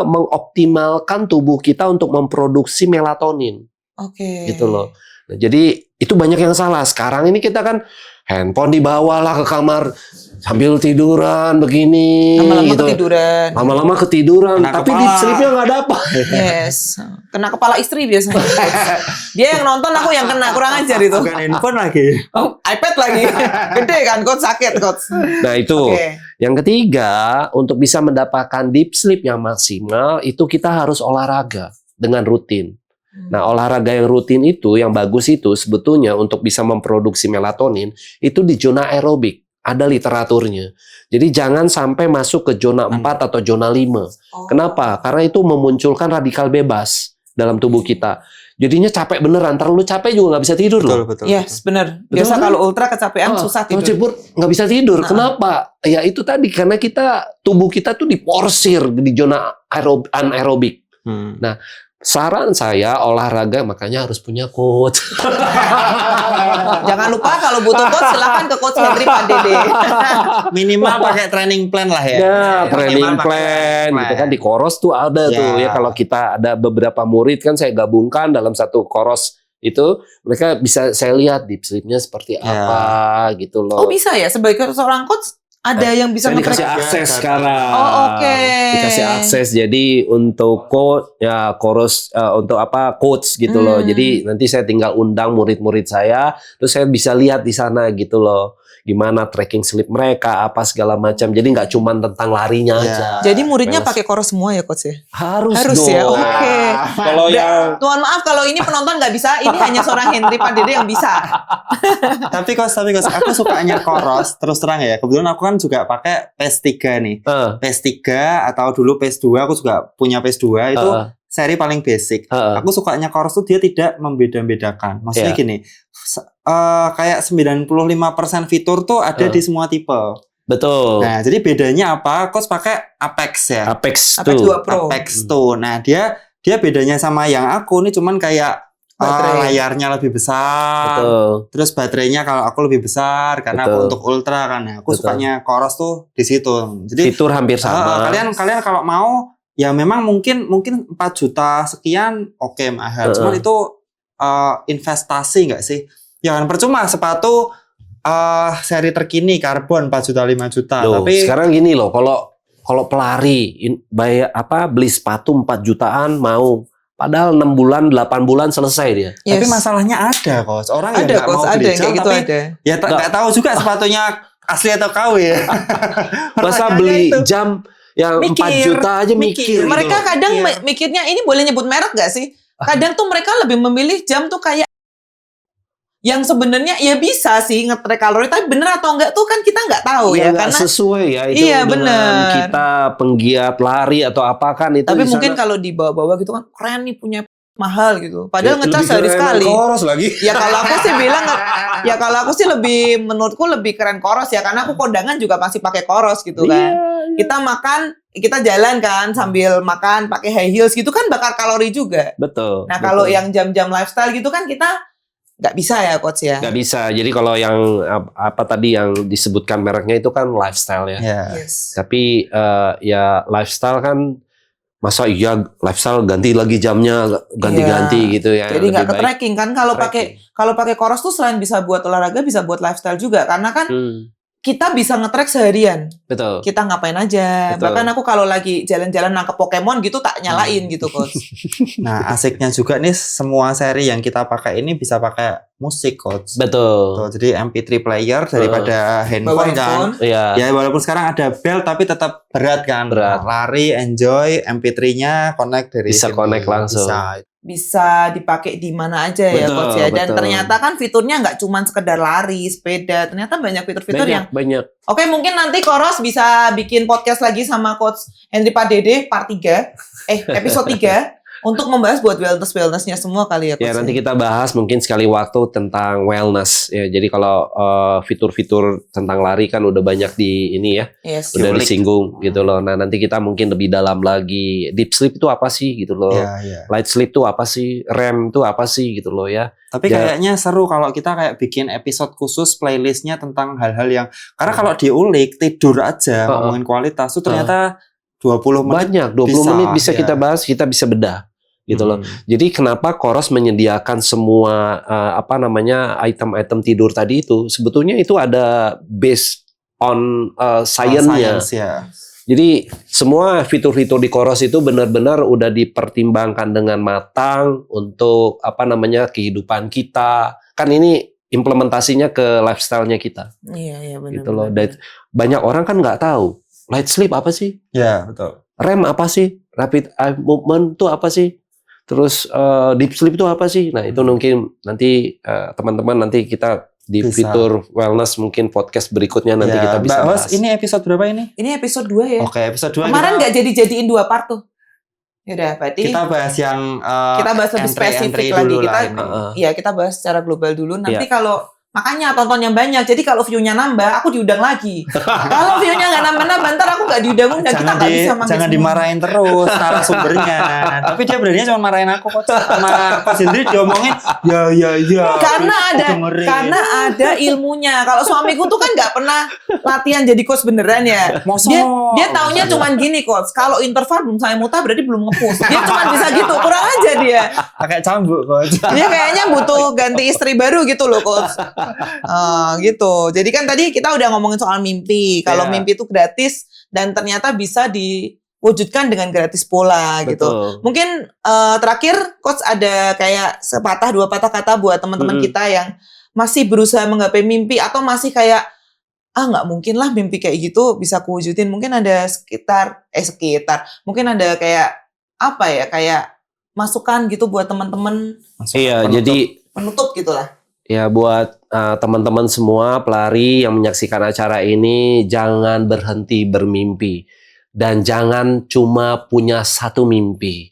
mengoptimalkan tubuh kita untuk memproduksi melatonin Oke. gitu loh. Nah, jadi itu banyak yang salah. Sekarang ini kita kan handphone dibawalah ke kamar sambil tiduran begini Lama-lama gitu. ketiduran. Lama-lama ketiduran, Kena tapi kepala. deep sleep-nya nggak dapat. Yes. Kena kepala istri biasanya. Dia yang nonton, aku yang kena. Kurang ajar itu. Bukan handphone lagi. Oh, iPad lagi. Gede kan, coach, sakit, coach. Nah, itu. Oke. Yang ketiga, untuk bisa mendapatkan deep sleep yang maksimal, itu kita harus olahraga dengan rutin. Nah, olahraga yang rutin itu, yang bagus itu sebetulnya untuk bisa memproduksi melatonin, itu di zona aerobik. Ada literaturnya. Jadi jangan sampai masuk ke zona 4 atau zona 5. Oh. Kenapa? Karena itu memunculkan radikal bebas dalam tubuh kita. Jadinya capek beneran. Terlalu capek juga nggak bisa tidur loh. Betul. Yes, benar. Biasa Betul, kalau ultra kecapean susah Kalau tidur. cebur nggak bisa tidur. Nah. Kenapa? Ya itu tadi karena tubuh kita tuh diporsir di zona anaerobik. Nah, saran saya olahraga makanya harus punya coach. Jangan lupa kalau butuh coach silakan ke coach Hendri Pandede. Minimal pakai training plan lah ya. Nah, training Minimal pakai plan gitu kan di Koros tuh ada Ya. tuh ya, kalau kita ada beberapa murid kan saya gabungkan dalam satu Koros itu, mereka bisa saya lihat deep sleep-nya seperti Ya. apa gitu loh. Oh, bisa ya, sebagai seorang coach ada yang bisa Saya dikasih nge-track. akses sekarang. Oh, oke. Dikasih akses, jadi untuk coach ya Koros untuk coach gitu loh. Jadi nanti saya tinggal undang murid-murid saya, terus saya bisa lihat di sana gitu loh. Gimana tracking sleep mereka, apa segala macam. Jadi nggak cuma tentang larinya Ya. aja. Jadi muridnya Beres. pakai Koros semua ya coach ya? Harus Harus dong. ya, oke. Kalau yang Tuhan maaf kalau ini penonton nggak bisa, ini hanya seorang Hendri Pandede yang bisa. Tapi kos, aku sukanya Koros, terus terang ya. Kebetulan aku kan juga pakai PS3 nih. PS3 atau dulu PS2, aku juga punya PS2 itu seri paling basic. Aku sukanya Koros tuh dia tidak membeda-bedakan. Maksudnya Yeah. gini, kayak 95% fitur tuh ada di semua tipe. betul. Nah, jadi bedanya apa? Coach pakai Apex ya. Apex Apex 2 tuh. Pro. Apex tuh. Nah, dia bedanya sama yang aku nih cuman kayak Baterai. layarnya lebih besar. Betul. Terus baterainya kalau aku lebih besar karena Betul. aku untuk ultra kan. Nah, aku Betul. sukanya Koros tuh di situ. Jadi Fitur hampir sama. kalian kalau mau ya memang mungkin 4 juta sekian oke mahal. Cuman itu investasi nggak sih? Ya kan percuma sepatu seri terkini karbon 4 juta 5 juta. Loh, Tapi sekarang gini loh, kalau pelari beli sepatu 4 jutaan mau. Padahal 6 bulan, 8 bulan selesai dia. tapi Yes. masalahnya ada coach. Orang yang Ada nggak mau coach, ada beli yang kayak gel, gitu tapi ada. ya nggak tahu juga sepatunya asli atau KW ya. Masa Pertanyaannya beli itu. jam yang 4 Mikir, juta aja mikir. gitu Mereka loh. kadang Iya. mikirnya ini boleh nyebut merek gak sih? Kadang tuh mereka lebih memilih jam tuh kayak yang sebenarnya ya bisa sih nge-track kalori, tapi bener atau enggak tuh kan kita nggak tahu ya, nggak karena sesuai ya itu Iya, dengan bener. kita penggiat lari atau apa kan itu. tapi di mungkin sana. kalau dibawa-bawa gitu kan keren nih punya mahal gitu. Padahal Ya, ngecas lebih sehari keren sekali. Koros lagi. Ya kalau aku sih bilang ya kalau aku sih menurutku lebih keren Koros ya, karena aku kondangan juga masih pakai Koros gitu kan. Kita makan, kita jalan kan sambil makan pakai high heels gitu kan bakar kalori juga. Betul. Nah, kalau betul. yang jam-jam lifestyle gitu kan kita nggak bisa ya coach ya. nggak bisa. Jadi kalau yang apa tadi yang disebutkan mereknya itu kan lifestyle ya. Ya. Yes. Tapi ya lifestyle kan masa iya lifestyle ganti lagi jamnya ganti-ganti Iya. gitu ya. Jadi nggak Lebih ke baik tracking kan kalau tracking. pakai Koros tuh selain bisa buat olahraga bisa buat lifestyle juga, karena kan Hmm, kita bisa nge-track seharian. betul. Kita ngapain aja. Betul. Bahkan aku kalau lagi jalan-jalan nangkep Pokemon gitu tak nyalain gitu coach. Nah, asiknya juga nih semua seri yang kita pakai ini bisa pakai musik coach. Betul. Tuh, jadi MP3 player daripada Bawa handphone kan. handphone. Iya. Ya walaupun sekarang ada bel tapi tetap berat kan. Berat. Nah, lari, enjoy, MP3-nya connect dari Bisa sini. connect langsung. Bisa. Bisa dipakai di mana aja ya Betul, coach ya. Dan betul. ternyata kan fiturnya nggak cuma sekedar lari, sepeda. Ternyata banyak fitur-fitur yang Banyak. Oke, mungkin nanti Koros bisa bikin podcast lagi sama Coach Hendri Pandede part 3. Episode 3. untuk membahas buat wellness-wellnessnya semua kali ya, Coach. Ya nanti kita bahas mungkin sekali waktu tentang wellness ya. Jadi kalau fitur-fitur tentang lari kan udah banyak di ini ya, Yes. udah Diulik. disinggung gitu loh. Nah nanti kita mungkin lebih dalam lagi. Deep sleep itu apa sih gitu loh? Iya, iya. Light sleep itu apa sih? REM itu apa sih gitu loh ya? Tapi Ya. kayaknya seru kalau kita kayak bikin episode khusus playlistnya tentang hal-hal yang karena kalau diulik tidur aja ngomongin kualitas tuh ternyata 20 menit Banyak 20 menit bisa ya. kita bahas, kita bisa bedah gitu loh. Jadi kenapa Koros menyediakan semua item-item tidur tadi itu sebetulnya itu ada based on science-nya. Science ya. Jadi semua fitur-fitur di Koros itu benar-benar udah dipertimbangkan dengan matang untuk kehidupan kita. Kan ini implementasinya ke lifestyle-nya kita Iya, benar. gitu loh. Dan banyak orang kan nggak tahu light sleep apa sih? Ya, betul. REM apa sih? Rapid eye movement itu apa sih? Terus deep sleep itu apa sih? Nah itu mungkin nanti teman-teman nanti kita di Bisa. fitur wellness mungkin podcast berikutnya nanti Ya, kita bisa Mbak Hos, bahas. ini episode berapa ini? Ini episode 2 ya. Oke, episode 2 Kemarin nggak jadi-jadiin 2 part tuh. Yaudah, berarti kita bahas yang kita bahas lebih spesifik lagi. dulu Kita lah ini. ya kita bahas secara global dulu. Nanti Iya. kalau makanya tontonnya banyak. Jadi kalau view-nya nambah, aku diundang lagi. Kalau view-nya nggak nambah-nambah, ntar aku nggak diundang-undang. Kita nggak bisa manggil jangan semua. dimarahin terus narasumbernya. Tapi dia beraninya cuma marahin aku kok. Sama Coach Hendri diomongin ya. Karena ada ilmunya. Kalau suamiku tuh kan nggak pernah latihan jadi coach beneran ya. Dia taunya cuman gini, Coach. Kalau interval belum saya muta berarti belum nge-push. Dia cuman bisa gitu. Kurang aja dia. pakai cambuk Coach. Dia kayaknya butuh ganti istri baru gitu loh, Coach. Gitu. Jadi kan tadi kita udah ngomongin soal mimpi. Kalau Iya. mimpi itu gratis dan ternyata bisa diwujudkan dengan gratis pola gitu. Betul. Mungkin terakhir Coach ada kayak sepatah dua patah kata buat teman-teman kita yang masih berusaha menggapai mimpi atau masih kayak nggak mungkin lah mimpi kayak gitu bisa kuwujudin. Mungkin ada sekitar mungkin ada kayak apa ya, kayak masukan gitu buat teman-teman Iya, jadi penutup gitulah. ya buat teman-teman semua pelari yang menyaksikan acara ini, jangan berhenti bermimpi dan jangan cuma punya satu mimpi,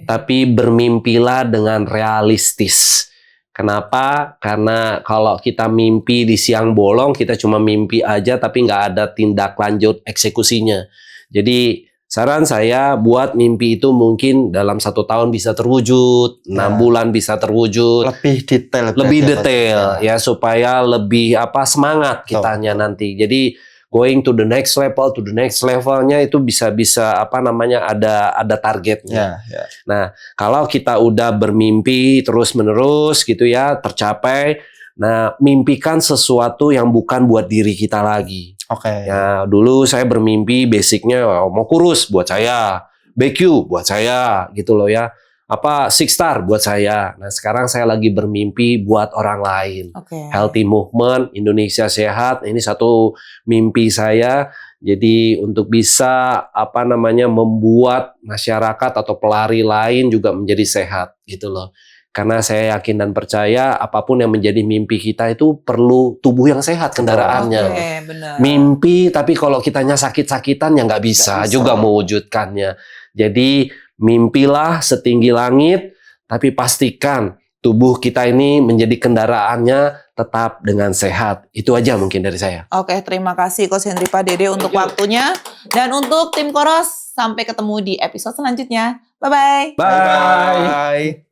tapi bermimpilah dengan realistis. Kenapa? Karena kalau kita mimpi di siang bolong, kita cuma mimpi aja tapi nggak ada tindak lanjut eksekusinya. Jadi saran saya buat mimpi itu mungkin dalam 1 tahun bisa terwujud, 6 bulan bisa terwujud, lebih detail ya supaya lebih semangat kitanya nanti. Jadi going to the next levelnya itu bisa ada targetnya. Nah, kalau kita udah bermimpi terus-menerus gitu ya, tercapai. Nah, mimpikan sesuatu yang bukan buat diri kita lagi. Ya, dulu saya bermimpi basicnya mau kurus buat saya, BQ buat saya gitu loh ya. Six star buat saya. Nah, sekarang saya lagi bermimpi buat orang lain. Healthy movement, Indonesia sehat. Ini satu mimpi saya. Jadi untuk bisa membuat masyarakat atau pelari lain juga menjadi sehat gitu loh. Karena saya yakin dan percaya apapun yang menjadi mimpi kita itu perlu tubuh yang sehat kendaraannya. Benar. Mimpi tapi kalau kitanya sakit-sakitan ya nggak bisa juga mewujudkannya. Jadi mimpilah setinggi langit tapi pastikan tubuh kita ini menjadi kendaraannya tetap dengan sehat. Itu aja mungkin dari saya. Oke, terima kasih Coach Hendri Padede untuk waktunya. Dan untuk tim Koros, sampai ketemu di episode selanjutnya. Bye-bye. Bye.